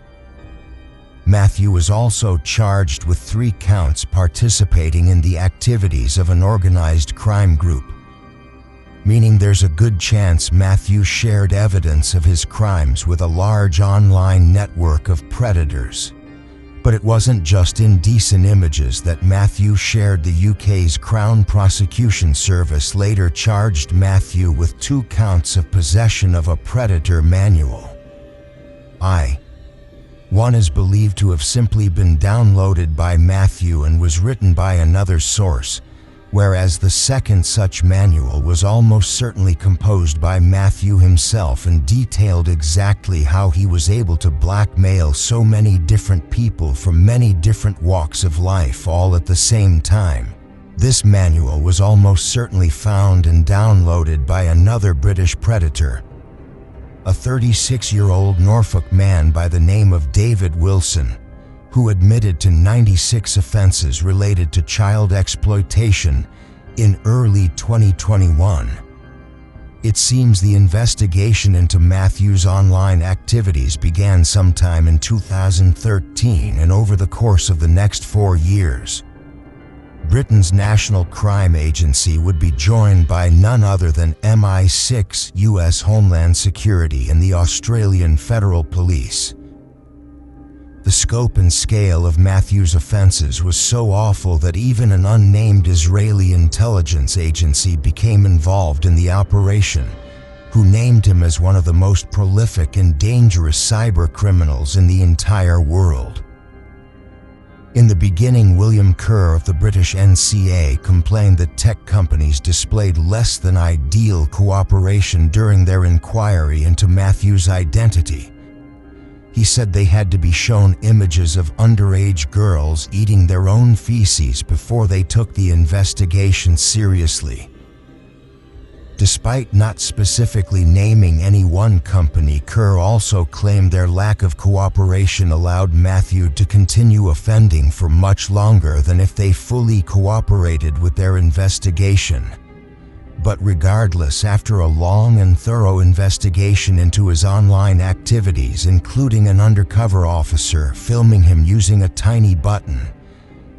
Matthew was also charged with 3 counts participating in the activities of an organized crime group, meaning there's a good chance Matthew shared evidence of his crimes with a large online network of predators. But it wasn't just indecent images that Matthew shared. The UK's Crown Prosecution Service later charged Matthew with 2 counts of possession of a predator manual. One is believed to have simply been downloaded by Matthew and was written by another source, whereas the second such manual was almost certainly composed by Matthew himself and detailed exactly how he was able to blackmail so many different people from many different walks of life all at the same time. This manual was almost certainly found and downloaded by another British predator, a 36-year-old Norfolk man by the name of David Wilson, who admitted to 96 offenses related to child exploitation in early 2021. It seems the investigation into Matthew's online activities began sometime in 2013, and over the course of the next 4 years, Britain's National Crime Agency would be joined by none other than MI6, US Homeland Security, and the Australian Federal Police. The scope and scale of Matthew's offenses was so awful that even an unnamed Israeli intelligence agency became involved in the operation, who named him as one of the most prolific and dangerous cyber criminals in the entire world. In the beginning, William Kerr of the British NCA complained that tech companies displayed less than ideal cooperation during their inquiry into Matthew's identity. He said they had to be shown images of underage girls eating their own feces before they took the investigation seriously. Despite not specifically naming any one company, Kerr also claimed their lack of cooperation allowed Matthew to continue offending for much longer than if they fully cooperated with their investigation. But regardless, after a long and thorough investigation into his online activities, including an undercover officer filming him using a tiny button,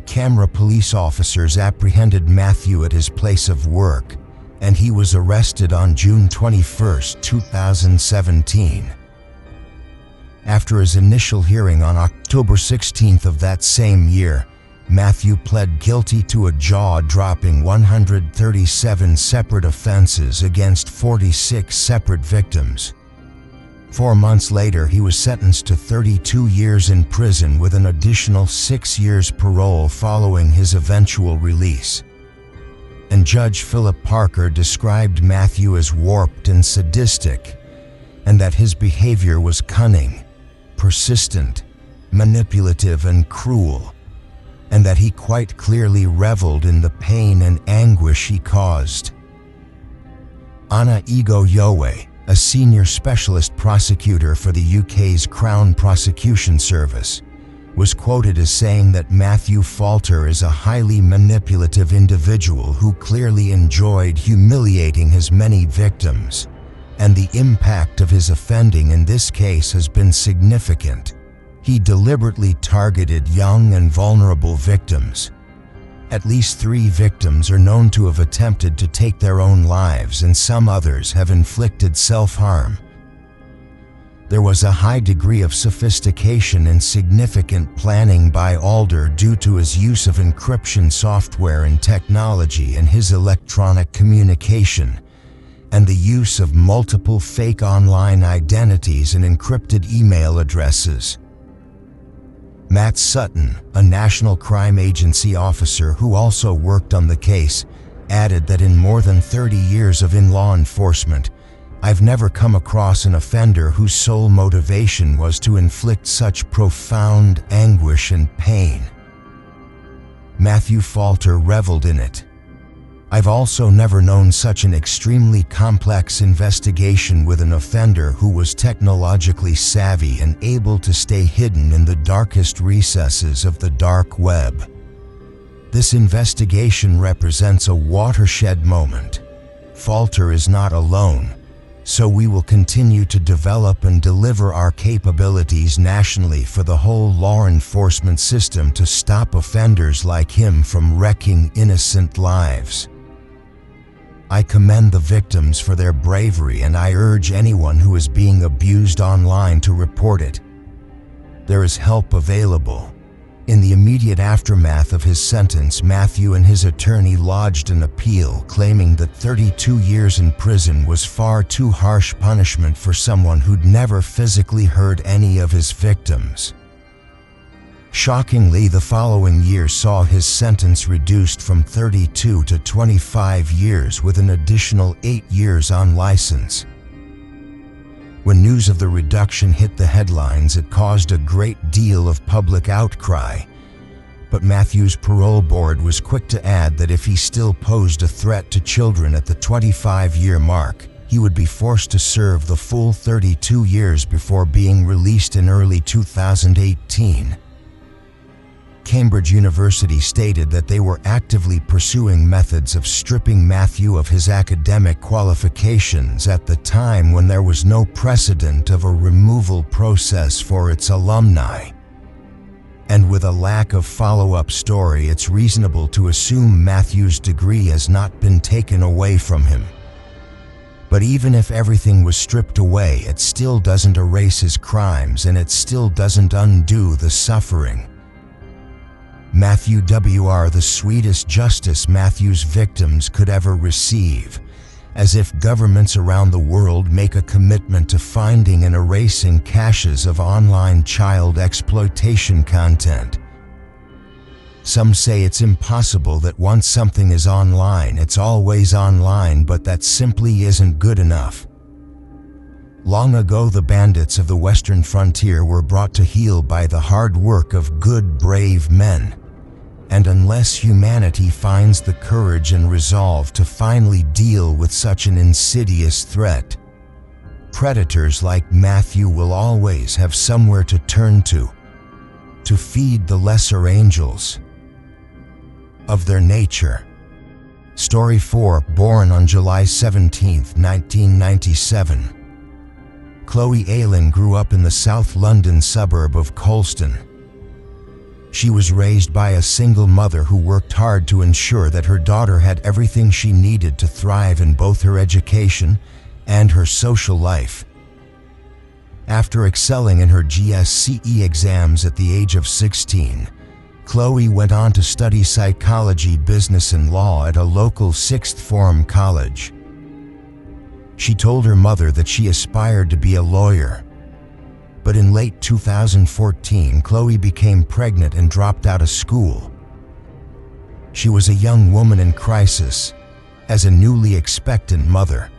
camera police officers apprehended Matthew at his place of work, and he was arrested on June 21, 2017. After his initial hearing on October 16 of that same year, Matthew pled guilty to a jaw-dropping 137 separate offenses against 46 separate victims. 4 months later, he was sentenced to 32 years in prison with an additional 6 years parole following his eventual release. And Judge Philip Parker described Matthew as warped and sadistic, and that his behavior was cunning, persistent, manipulative, and cruel, and that he quite clearly reveled in the pain and anguish he caused. Anna Igo-Yowe, a senior specialist prosecutor for the UK's Crown Prosecution Service, was quoted as saying that Matthew Falter is a highly manipulative individual who clearly enjoyed humiliating his many victims, and the impact of his offending in this case has been significant. He deliberately targeted young and vulnerable victims. At least 3 victims are known to have attempted to take their own lives, and some others have inflicted self-harm. There was a high degree of sophistication and significant planning by Alder due to his use of encryption software and technology in his electronic communication, and the use of multiple fake online identities and encrypted email addresses. Matt Sutton, a National Crime Agency officer who also worked on the case, added that in more than 30 years of law enforcement, I've never come across an offender whose sole motivation was to inflict such profound anguish and pain. Matthew Falter reveled in it. I've also never known such an extremely complex investigation with an offender who was technologically savvy and able to stay hidden in the darkest recesses of the dark web. This investigation represents a watershed moment. Falter is not alone, so we will continue to develop and deliver our capabilities nationally for the whole law enforcement system to stop offenders like him from wrecking innocent lives. I commend the victims for their bravery, and I urge anyone who is being abused online to report it. There is help available. In the immediate aftermath of his sentence, Matthew and his attorney lodged an appeal claiming that 32 years in prison was far too harsh punishment for someone who'd never physically hurt any of his victims. Shockingly, the following year saw his sentence reduced from 32 to 25 years with an additional 8 years on license. When news of the reduction hit the headlines, it caused a great deal of public outcry. But Matthew's parole board was quick to add that if he still posed a threat to children at the 25-year mark, he would be forced to serve the full 32 years before being released in early 2018. Cambridge University stated that they were actively pursuing methods of stripping Matthew of his academic qualifications at the time when there was no precedent of a removal process for its alumni. And with a lack of follow-up story, it's reasonable to assume Matthew's degree has not been taken away from him. But even if everything was stripped away, it still doesn't erase his crimes, and it still doesn't undo the suffering. Matthew W.R. the sweetest justice Matthew's victims could ever receive, as if governments around the world make a commitment to finding and erasing caches of online child exploitation content. Some say it's impossible, that once something is online, it's always online, but that simply isn't good enough. Long ago, the bandits of the Western frontier were brought to heel by the hard work of good, brave men. And unless humanity finds the courage and resolve to finally deal with such an insidious threat, predators like Matthew will always have somewhere to turn to feed the lesser angels of their nature. Story 4. Born on July 17, 1997. Chloe Aylen grew up in the South London suburb of Colston. She was raised by a single mother who worked hard to ensure that her daughter had everything she needed to thrive in both her education and her social life. After excelling in her GCSE exams at the age of 16, Chloe went on to study psychology, business, and law at a local sixth form college. She told her mother that she aspired to be a lawyer. But in late 2014, Chloe became pregnant and dropped out of school. She was a young woman in crisis, as a newly expectant mother.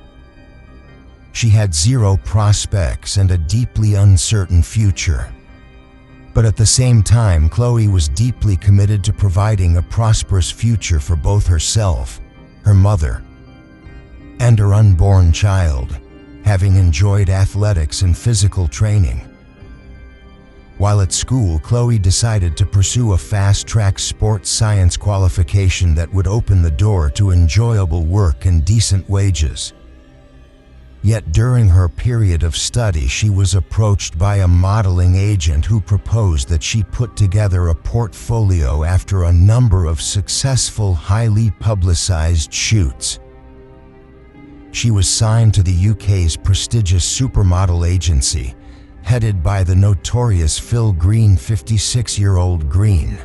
She had zero prospects and a deeply uncertain future. But at the same time, Chloe was deeply committed to providing a prosperous future for both herself, her mother, and her unborn child, having enjoyed athletics and physical training. While at school, Chloe decided to pursue a fast-track sports science qualification that would open the door to enjoyable work and decent wages. Yet during her period of study, she was approached by a modeling agent who proposed that she put together a portfolio after a number of successful, highly publicized shoots. She was signed to the UK's prestigious supermodel agency, headed by the notorious Phil Green. 56-year-old Green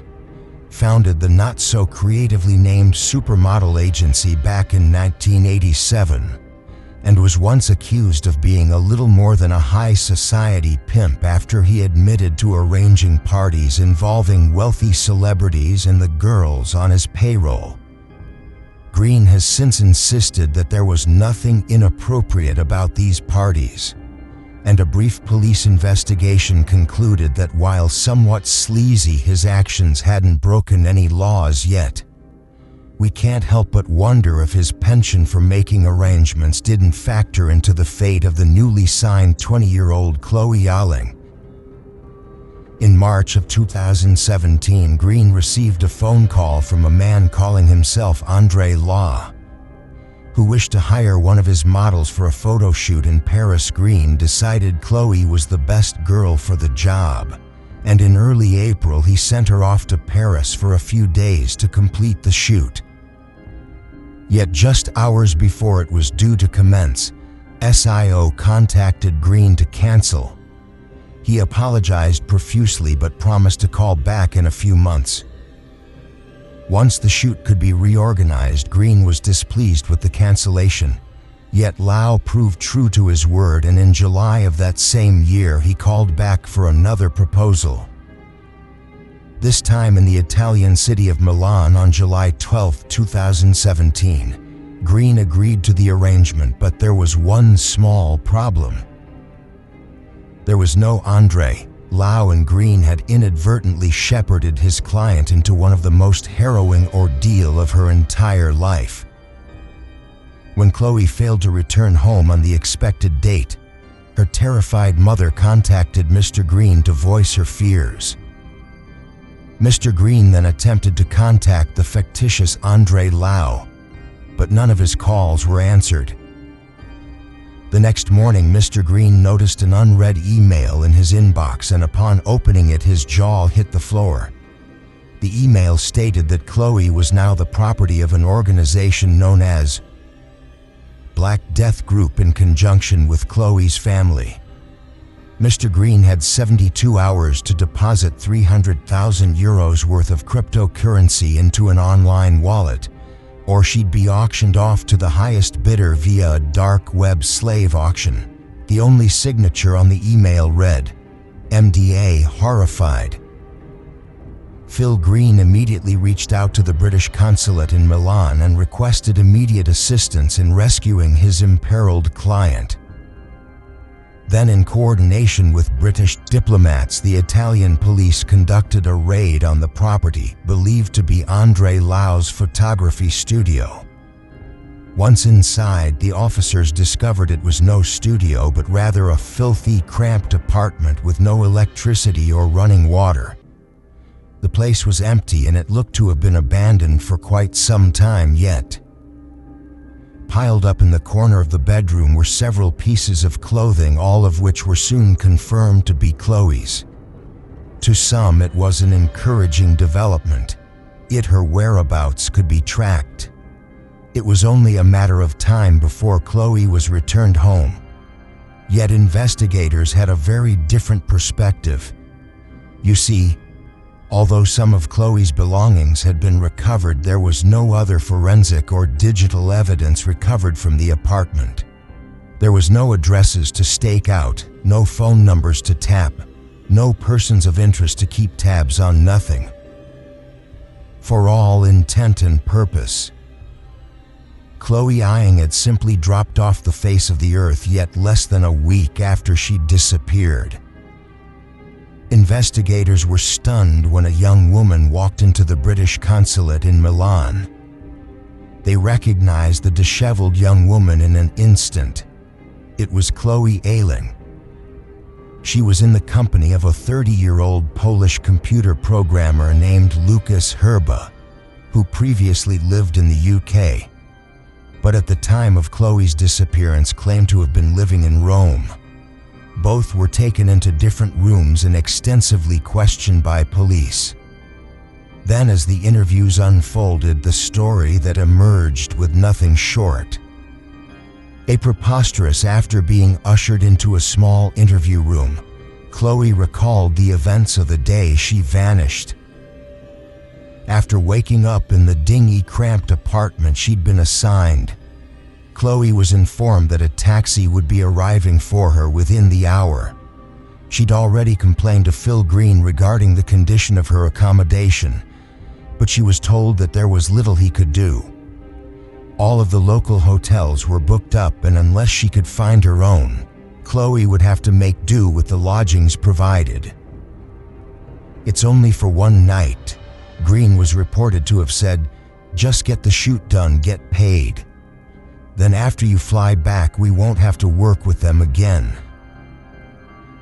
founded the not-so-creatively named supermodel agency back in 1987, and was once accused of being a little more than a high society pimp after he admitted to arranging parties involving wealthy celebrities and the girls on his payroll. Green has since insisted that there was nothing inappropriate about these parties, and a brief police investigation concluded that while somewhat sleazy, his actions hadn't broken any laws yet. We can't help but wonder if his penchant for making arrangements didn't factor into the fate of the newly signed 20-year-old Chloe Aymen. In March of 2017, Green received a phone call from a man calling himself Andre Law, who wished to hire one of his models for a photo shoot in Paris. Green decided Chloe was the best girl for the job, and in early April he sent her off to Paris for a few days to complete the shoot. Yet just hours before it was due to commence, SIO contacted Green to cancel. He apologized profusely but promised to call back in a few months. Once the shoot could be reorganized, Green was displeased with the cancellation. Yet Lau proved true to his word, and in July of that same year he called back for another proposal. This time in the Italian city of Milan on July 12, 2017. Green agreed to the arrangement, but there was one small problem. There was no Andre. Lau and Green had inadvertently shepherded his client into one of the most harrowing ordeal of her entire life. When Chloe failed to return home on the expected date, her terrified mother contacted Mr. Green to voice her fears. Mr. Green then attempted to contact the fictitious Andre Lau, but none of his calls were answered. The next morning, Mr. Green noticed an unread email in his inbox, and upon opening it, his jaw hit the floor. The email stated that Chloe was now the property of an organization known as Black Death Group in conjunction with Chloe's family. Mr. Green had 72 hours to deposit €300,000 worth of cryptocurrency into an online wallet, or she'd be auctioned off to the highest bidder via a dark web slave auction. The only signature on the email read, "MDA horrified." Phil Green immediately reached out to the British consulate in Milan and requested immediate assistance in rescuing his imperiled client. Then, in coordination with British diplomats, the Italian police conducted a raid on the property, believed to be Andre Lau's photography studio. Once inside, the officers discovered it was no studio, but rather a filthy, cramped apartment with no electricity or running water. The place was empty, and it looked to have been abandoned for quite some time yet. Piled up in the corner of the bedroom were several pieces of clothing, all of which were soon confirmed to be Chloe's. To some, it was an encouraging development. Her whereabouts could be tracked. It was only a matter of time before Chloe was returned home. Yet investigators had a very different perspective. You see, although some of Chloe's belongings had been recovered, there was no other forensic or digital evidence recovered from the apartment. There was no addresses to stake out, no phone numbers to tap, no persons of interest to keep tabs on, nothing. For all intent and purpose, Chloe Aymen had simply dropped off the face of the earth, yet less than a week after she disappeared. Investigators were stunned when a young woman walked into the British consulate in Milan. They recognized the disheveled young woman in an instant. It was Chloe Aymen. She was in the company of a 30-year-old Polish computer programmer named Lucas Herba, who previously lived in the UK, but at the time of Chloe's disappearance claimed to have been living in Rome. Both were taken into different rooms and extensively questioned by police. Then, as the interviews unfolded, the story that emerged was nothing short preposterous. After being ushered into a small interview room, Chloe recalled the events of the day she vanished. After waking up in the dingy, cramped apartment she'd been assigned, Chloe was informed that a taxi would be arriving for her within the hour. She'd already complained to Phil Green regarding the condition of her accommodation, but she was told that there was little he could do. All of the local hotels were booked up, and unless she could find her own, Chloe would have to make do with the lodgings provided. "It's only for one night," Green was reported to have said. "Just get the shoot done, get paid. Then after you fly back, we won't have to work with them again."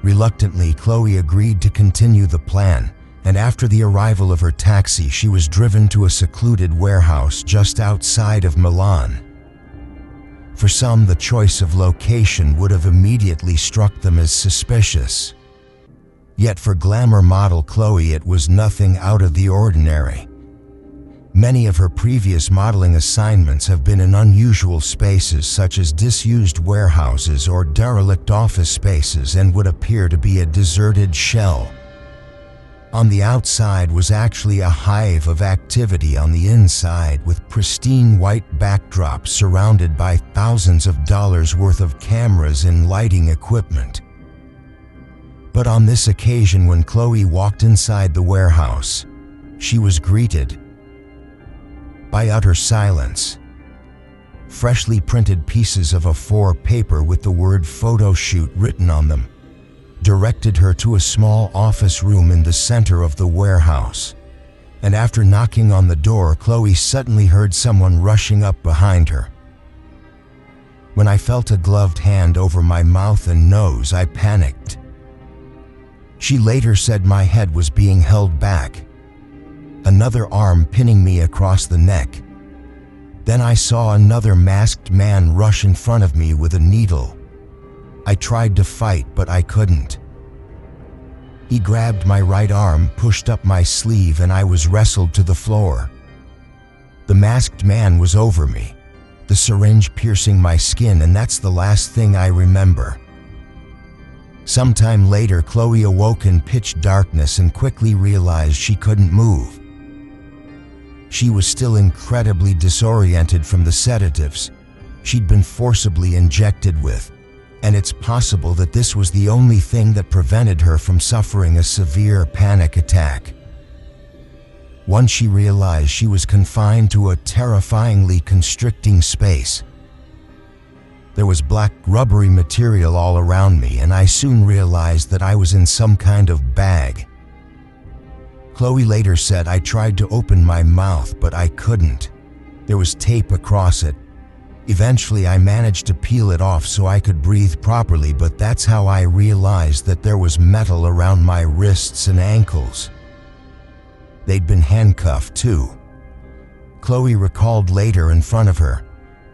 Reluctantly, Chloe agreed to continue the plan, and after the arrival of her taxi, she was driven to a secluded warehouse just outside of Milan. For some, the choice of location would have immediately struck them as suspicious. Yet for glamour model Chloe, it was nothing out of the ordinary. Many of her previous modeling assignments have been in unusual spaces such as disused warehouses or derelict office spaces, and would appear to be a deserted shell. On the outside was actually a hive of activity on the inside, with pristine white backdrops surrounded by thousands of dollars worth of cameras and lighting equipment. But on this occasion, when Chloe walked inside the warehouse, she was greeted by utter silence. Freshly printed pieces of A4 paper with the word "photo shoot" written on them directed her to a small office room in the center of the warehouse. And after knocking on the door, Chloe suddenly heard someone rushing up behind her. "When I felt a gloved hand over my mouth and nose, I panicked." She later said, "My head was being held back, another arm pinning me across the neck. Then I saw another masked man rush in front of me with a needle. I tried to fight, but I couldn't. He grabbed my right arm, pushed up my sleeve, and I was wrestled to the floor. The masked man was over me, the syringe piercing my skin, and that's the last thing I remember." Sometime later, Chloe awoke in pitch darkness and quickly realized she couldn't move. She was still incredibly disoriented from the sedatives she'd been forcibly injected with, and it's possible that this was the only thing that prevented her from suffering a severe panic attack. Once she realized she was confined to a terrifyingly constricting space. There was black, rubbery material all around me, and I soon realized that I was in some kind of bag. Chloe later said, "I tried to open my mouth, but I couldn't. There was tape across it. Eventually, I managed to peel it off so I could breathe properly, but that's how I realized that there was metal around my wrists and ankles. They'd been handcuffed too." Chloe recalled later, in front of her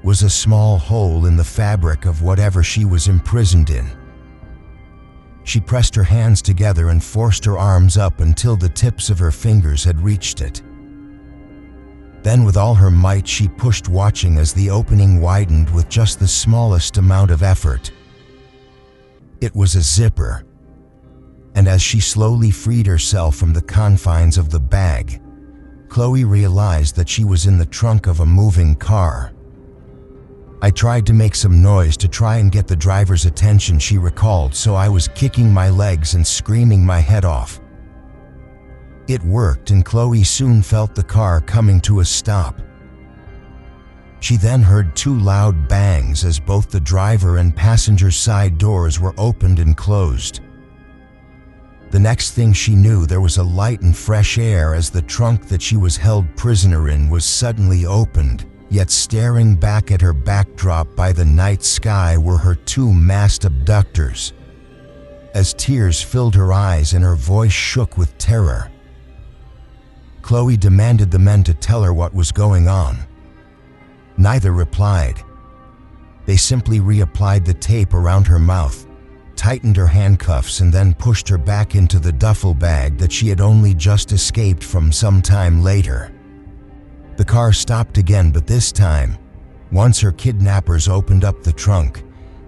was a small hole in the fabric of whatever she was imprisoned in. She pressed her hands together and forced her arms up until the tips of her fingers had reached it. Then with all her might she pushed, watching as the opening widened with just the smallest amount of effort. It was a zipper, and as she slowly freed herself from the confines of the bag, Chloe realized that she was in the trunk of a moving car. "I tried to make some noise to try and get the driver's attention," she recalled, "so I was kicking my legs and screaming my head off. It worked, and Chloe soon felt the car coming to a stop. She then heard two loud bangs as both the driver and passenger side doors were opened and closed. The next thing she knew, there was a light and fresh air as the trunk that she was held prisoner in was suddenly opened, yet staring back at her backdrop by the night sky were her two masked abductors. As tears filled her eyes and her voice shook with terror, Chloe demanded the men to tell her what was going on. Neither replied. They simply reapplied the tape around her mouth, tightened her handcuffs, and then pushed her back into the duffel bag that she had only just escaped from some time later. The car stopped again, but this time, once her kidnappers opened up the trunk,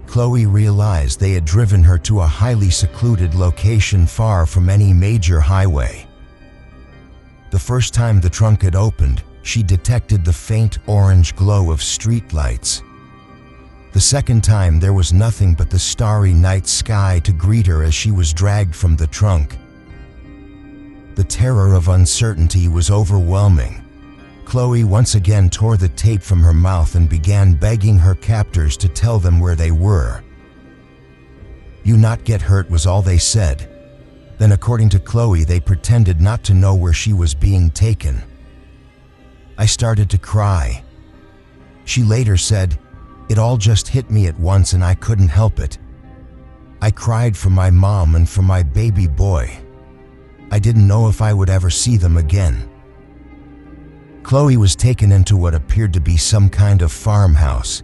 Chloe realized they had driven her to a highly secluded location far from any major highway. The first time the trunk had opened, she detected the faint orange glow of streetlights. The second time, there was nothing but the starry night sky to greet her as she was dragged from the trunk. The terror of uncertainty was overwhelming. Chloe once again tore the tape from her mouth and began begging her captors to tell them where they were. "You not get hurt," was all they said. Then, according to Chloe, they pretended not to know where she was being taken. "I started to cry." She later said, "It all just hit me at once and I couldn't help it. I cried for my mom and for my baby boy. I didn't know if I would ever see them again." Chloe was taken into what appeared to be some kind of farmhouse,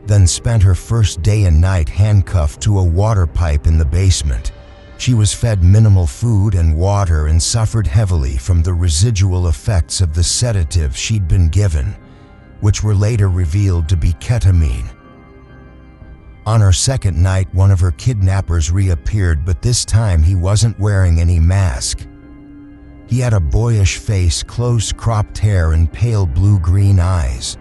then spent her first day and night handcuffed to a water pipe in the basement. She was fed minimal food and water and suffered heavily from the residual effects of the sedative she'd been given, which were later revealed to be ketamine. On her second night, one of her kidnappers reappeared, but this time he wasn't wearing any mask. He had a boyish face, close-cropped hair, and pale blue-green eyes.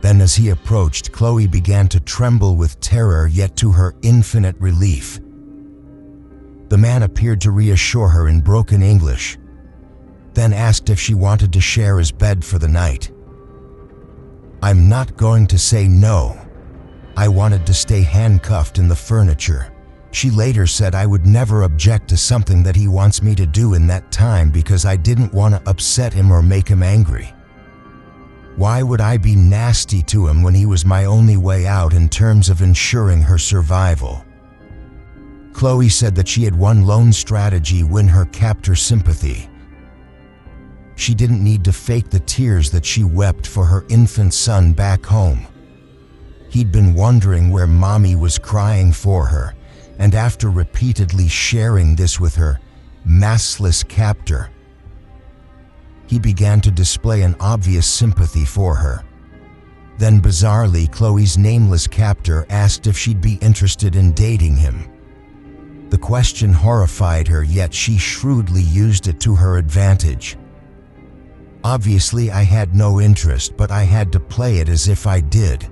Then as he approached, Chloe began to tremble with terror, yet to her infinite relief. The man appeared to reassure her in broken English, then asked if she wanted to share his bed for the night. "I'm not going to say no. I wanted to stay handcuffed in the furniture." She later said, "I would never object to something that he wants me to do in that time because I didn't want to upset him or make him angry. Why would I be nasty to him when he was my only way out in terms of ensuring her survival?" Chloe said that she had one lone strategy: win her captor sympathy. She didn't need to fake the tears that she wept for her infant son back home. He'd been wondering where mommy was crying for her, and after repeatedly sharing this with her maskless captor, he began to display an obvious sympathy for her. Then bizarrely, Chloe's nameless captor asked if she'd be interested in dating him. The question horrified her, yet she shrewdly used it to her advantage. "Obviously I had no interest, but I had to play it as if I did."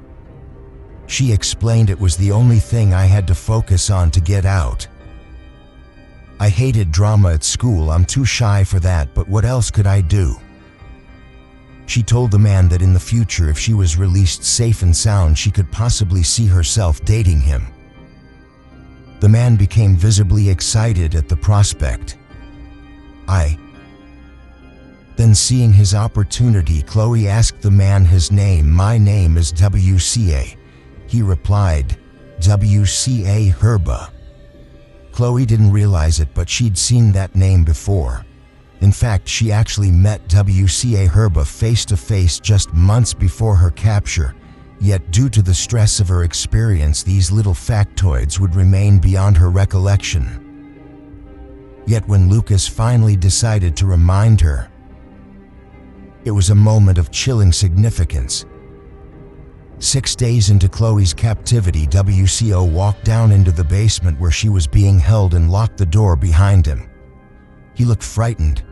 She explained it was the only thing I had to focus on to get out. "I hated drama at school. I'm too shy for that, but what else could I do?" She told the man that in the future, if she was released safe and sound, she could possibly see herself dating him. The man became visibly excited at the prospect. Then, seeing his opportunity, Chloe asked the man his name. "My name is WCA." He replied, "WCA Herba." Chloe didn't realize it, but she'd seen that name before. In fact, she actually met WCA Herba face to face just months before her capture, yet due to the stress of her experience, these little factoids would remain beyond her recollection. Yet when Lucas finally decided to remind her, it was a moment of chilling significance. 6 days into Chloe's captivity, WCO walked down into the basement where she was being held and locked the door behind him. He looked frightened.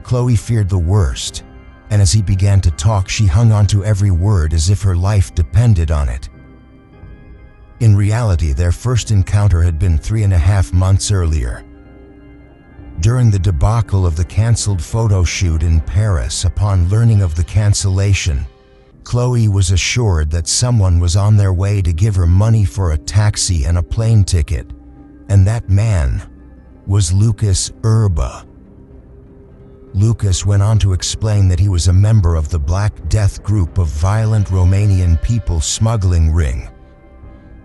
Chloe feared the worst, and as he began to talk, she hung on to every word as if her life depended on it. In reality, their first encounter had been 3.5 months earlier. During the debacle of the cancelled photo shoot in Paris, upon learning of the cancellation, Chloe was assured that someone was on their way to give her money for a taxi and a plane ticket, and that man was Lucas Urba. Lucas went on to explain that he was a member of the Black Death group of violent Romanian people smuggling ring.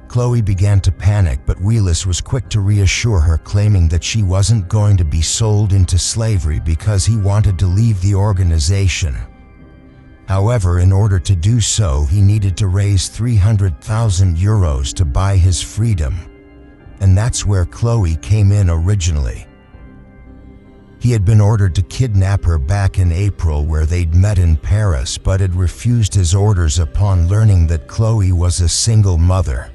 Chloe began to panic, but Wheelis was quick to reassure her, claiming that she wasn't going to be sold into slavery because he wanted to leave the organization. However, in order to do so, he needed to raise 300,000 euros to buy his freedom, and that's where Chloe came in originally. He had been ordered to kidnap her back in April, where they'd met in Paris, but had refused his orders upon learning that Chloe was a single mother.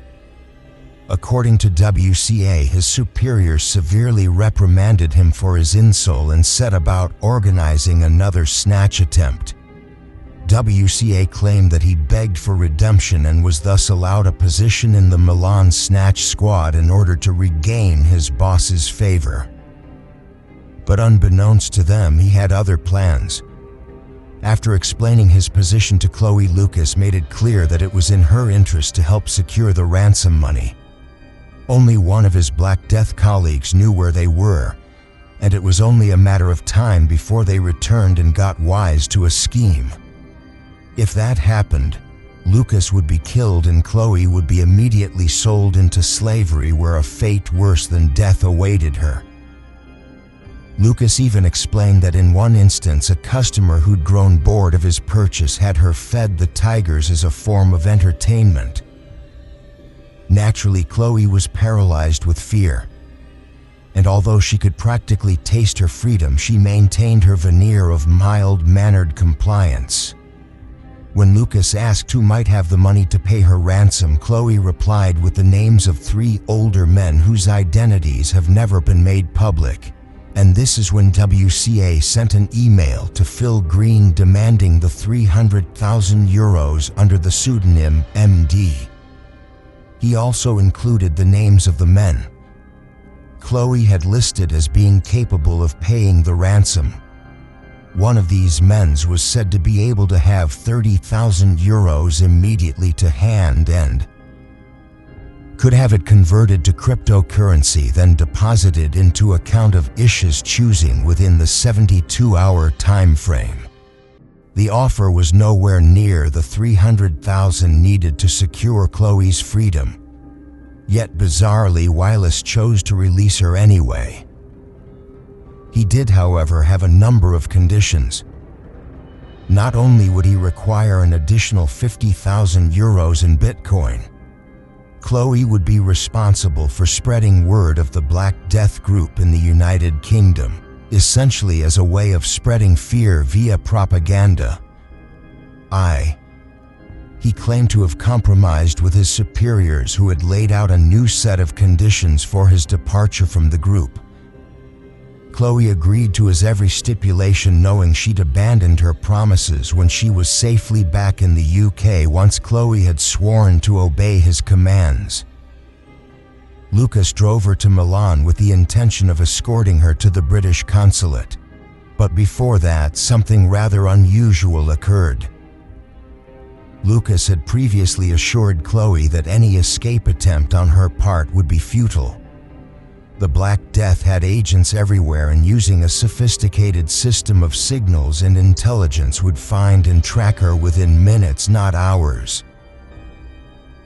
According to WCA, his superiors severely reprimanded him for his insult and set about organizing another snatch attempt. WCA claimed that he begged for redemption and was thus allowed a position in the Milan snatch squad in order to regain his boss's favor. But unbeknownst to them, he had other plans. After explaining his position to Chloe, Lucas made it clear that it was in her interest to help secure the ransom money. Only one of his Black Death colleagues knew where they were, and it was only a matter of time before they returned and got wise to a scheme. If that happened, Lucas would be killed and Chloe would be immediately sold into slavery, where a fate worse than death awaited her. Lucas even explained that in one instance, a customer who'd grown bored of his purchase had her fed the tigers as a form of entertainment. Naturally, Chloe was paralyzed with fear, and although she could practically taste her freedom, she maintained her veneer of mild-mannered compliance. When Lucas asked who might have the money to pay her ransom, Chloe replied with the names of 3 older men whose identities have never been made public. And this is when WCA sent an email to Phil Green demanding the €300,000 under the pseudonym MD. He also included the names of the men Chloe had listed as being capable of paying the ransom. One of these men was said to be able to have €30,000 immediately to hand and could have it converted to cryptocurrency, then deposited into account of Ish's choosing within the 72-hour time frame. The offer was nowhere near the $300,000 needed to secure Chloe's freedom. Yet bizarrely, Wylis chose to release her anyway. He did, however, have a number of conditions. Not only would he require an additional €50,000 in Bitcoin, Chloe would be responsible for spreading word of the Black Death group in the United Kingdom, essentially as a way of spreading fear via propaganda. He claimed to have compromised with his superiors, who had laid out a new set of conditions for his departure from the group. Chloe agreed to his every stipulation, knowing she'd abandoned her promises when she was safely back in the UK once Chloe had sworn to obey his commands. Lucas drove her to Milan with the intention of escorting her to the British consulate. But before that, something rather unusual occurred. Lucas had previously assured Chloe that any escape attempt on her part would be futile. The Black Death had agents everywhere, and using a sophisticated system of signals and intelligence would find and track her within minutes, not hours.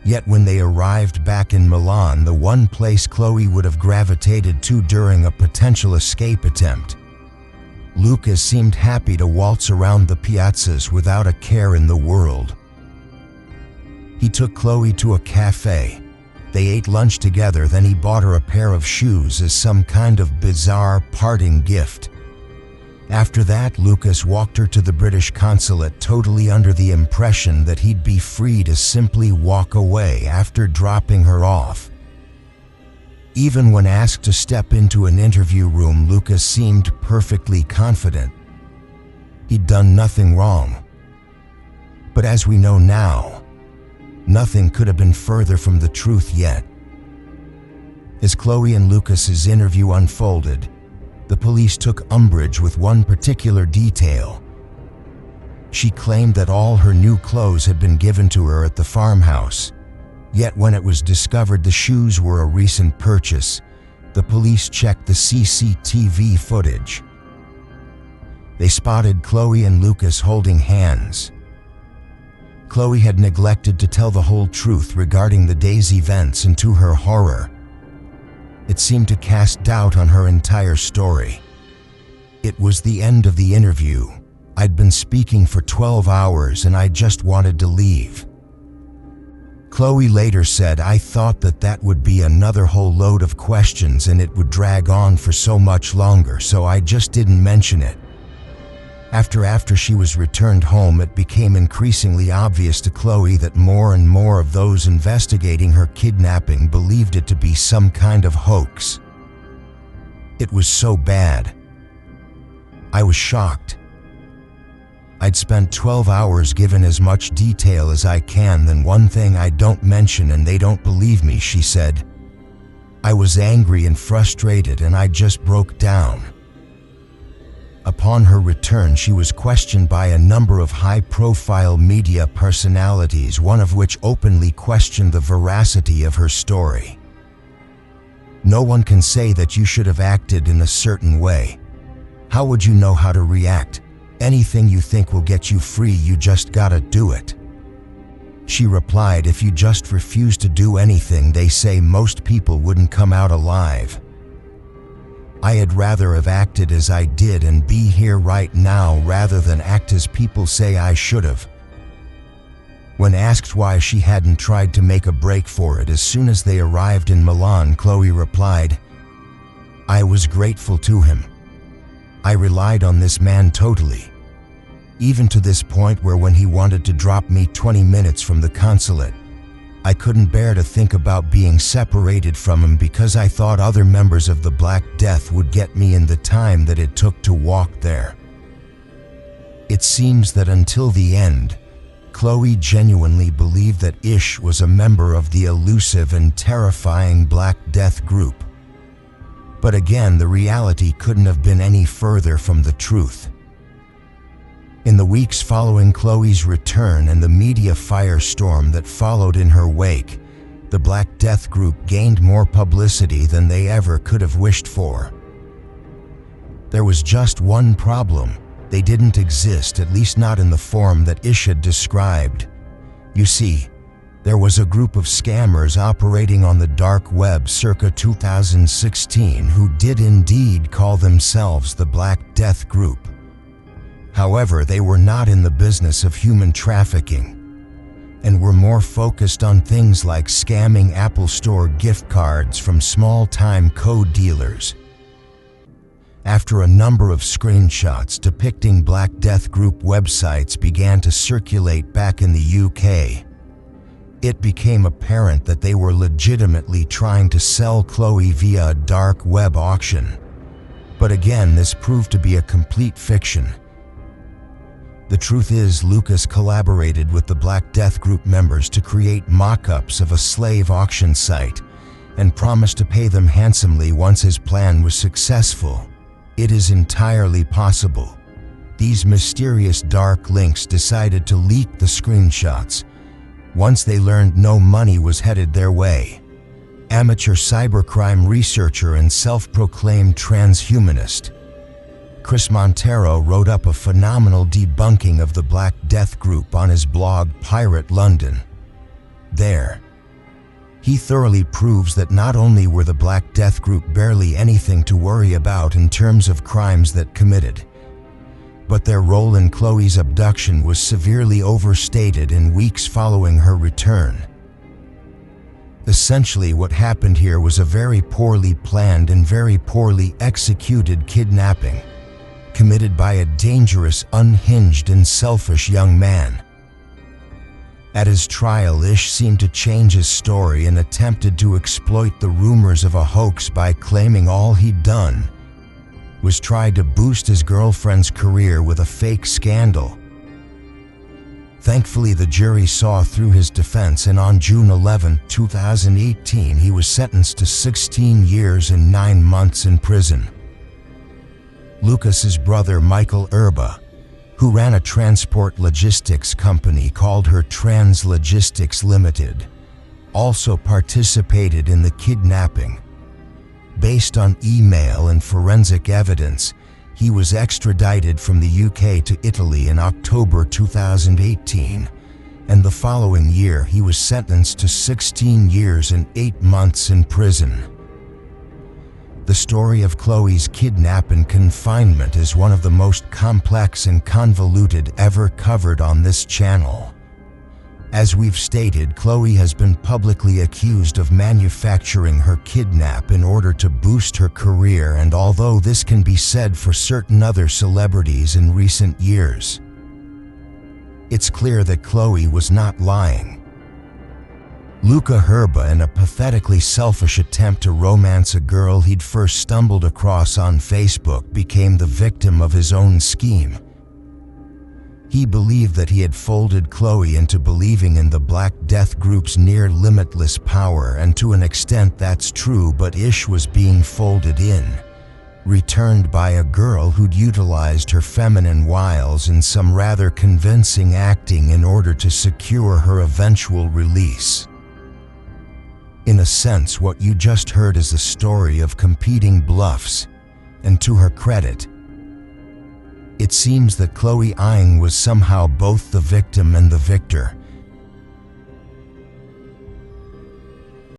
Yet when they arrived back in Milan, the one place Chloe would have gravitated to during a potential escape attempt, Lucas seemed happy to waltz around the piazzas without a care in the world. He took Chloe to a cafe. They ate lunch together, then he bought her a pair of shoes as some kind of bizarre parting gift. After that, Lucas walked her to the British consulate, totally under the impression that he'd be free to simply walk away after dropping her off. Even when asked to step into an interview room, Lucas seemed perfectly confident. He'd done nothing wrong. But as we know now, nothing could have been further from the truth yet. As Chloe and Lucas's interview unfolded, the police took umbrage with one particular detail. She claimed that all her new clothes had been given to her at the farmhouse. Yet when it was discovered the shoes were a recent purchase, the police checked the CCTV footage. They spotted Chloe and Lucas holding hands. Chloe had neglected to tell the whole truth regarding the day's events, and to her horror, it seemed to cast doubt on her entire story. It was the end of the interview. I'd been speaking for 12 hours and I just wanted to leave. Chloe later said, "I thought that would be another whole load of questions and it would drag on for so much longer, so I just didn't mention it." After she was returned home, it became increasingly obvious to Chloe that more and more of those investigating her kidnapping believed it to be some kind of hoax. It was so bad. I was shocked. I'd spent 12 hours given as much detail as I can, then one thing I don't mention and they don't believe me, she said. I was angry and frustrated and I just broke down. Upon her return, she was questioned by a number of high-profile media personalities, one of which openly questioned the veracity of her story. No one can say that you should have acted in a certain way. How would you know how to react? Anything you think will get you free, you just gotta do it. She replied, if you just refuse to do anything, they say most people wouldn't come out alive. I had rather have acted as I did and be here right now rather than act as people say I should have. When asked why she hadn't tried to make a break for it as soon as they arrived in Milan, Chloe replied, I was grateful to him. I relied on this man totally. Even to this point where when he wanted to drop me 20 minutes from the consulate, I couldn't bear to think about being separated from him because I thought other members of the Black Death would get me in the time that it took to walk there. It seems that until the end, Chloe genuinely believed that Ish was a member of the elusive and terrifying Black Death group. But again, the reality couldn't have been any further from the truth. In the weeks following Chloe's return and the media firestorm that followed in her wake, the Black Death group gained more publicity than they ever could have wished for. There was just one problem. They didn't exist, at least not in the form that Ish had described. You see, there was a group of scammers operating on the dark web circa 2016 who did indeed call themselves the Black Death Group. However, they were not in the business of human trafficking and were more focused on things like scamming Apple Store gift cards from small-time code dealers. After a number of screenshots depicting Black Death Group websites began to circulate back in the UK, it became apparent that they were legitimately trying to sell Chloe via a dark web auction. But again, this proved to be a complete fiction. The truth is, Lucas collaborated with the Black Death Group members to create mock-ups of a slave auction site and promised to pay them handsomely once his plan was successful. It is entirely possible these mysterious dark links decided to leak the screenshots once they learned no money was headed their way. Amateur cybercrime researcher and self-proclaimed transhumanist Chris Montero wrote up a phenomenal debunking of the Black Death Group on his blog Pirate London. There, he thoroughly proves that not only were the Black Death Group barely anything to worry about in terms of crimes that committed, but their role in Chloe's abduction was severely overstated in weeks following her return. Essentially, what happened here was a very poorly planned and very poorly executed kidnapping, committed by a dangerous, unhinged, and selfish young man. At his trial, Ish seemed to change his story and attempted to exploit the rumors of a hoax by claiming all he'd done was try to boost his girlfriend's career with a fake scandal. Thankfully, the jury saw through his defense, and on June 11, 2018, he was sentenced to 16 years and 9 months in prison. Lucas's brother Michael Erba, who ran a transport logistics company called her Trans Logistics Limited, also participated in the kidnapping. Based on email and forensic evidence, he was extradited from the UK to Italy in October 2018, and the following year he was sentenced to 16 years and 8 months in prison. The story of Chloe's kidnap and confinement is one of the most complex and convoluted ever covered on this channel. As we've stated, Chloe has been publicly accused of manufacturing her kidnap in order to boost her career, and although this can be said for certain other celebrities in recent years, it's clear that Chloe was not lying. Luca Herba, in a pathetically selfish attempt to romance a girl he'd first stumbled across on Facebook, became the victim of his own scheme. He believed that he had folded Chloe into believing in the Black Death Group's near limitless power, and to an extent that's true, but Ish was being folded in, returned by a girl who'd utilized her feminine wiles in some rather convincing acting in order to secure her eventual release. In a sense, what you just heard is a story of competing bluffs, and to her credit, it seems that Chloe Aymen was somehow both the victim and the victor.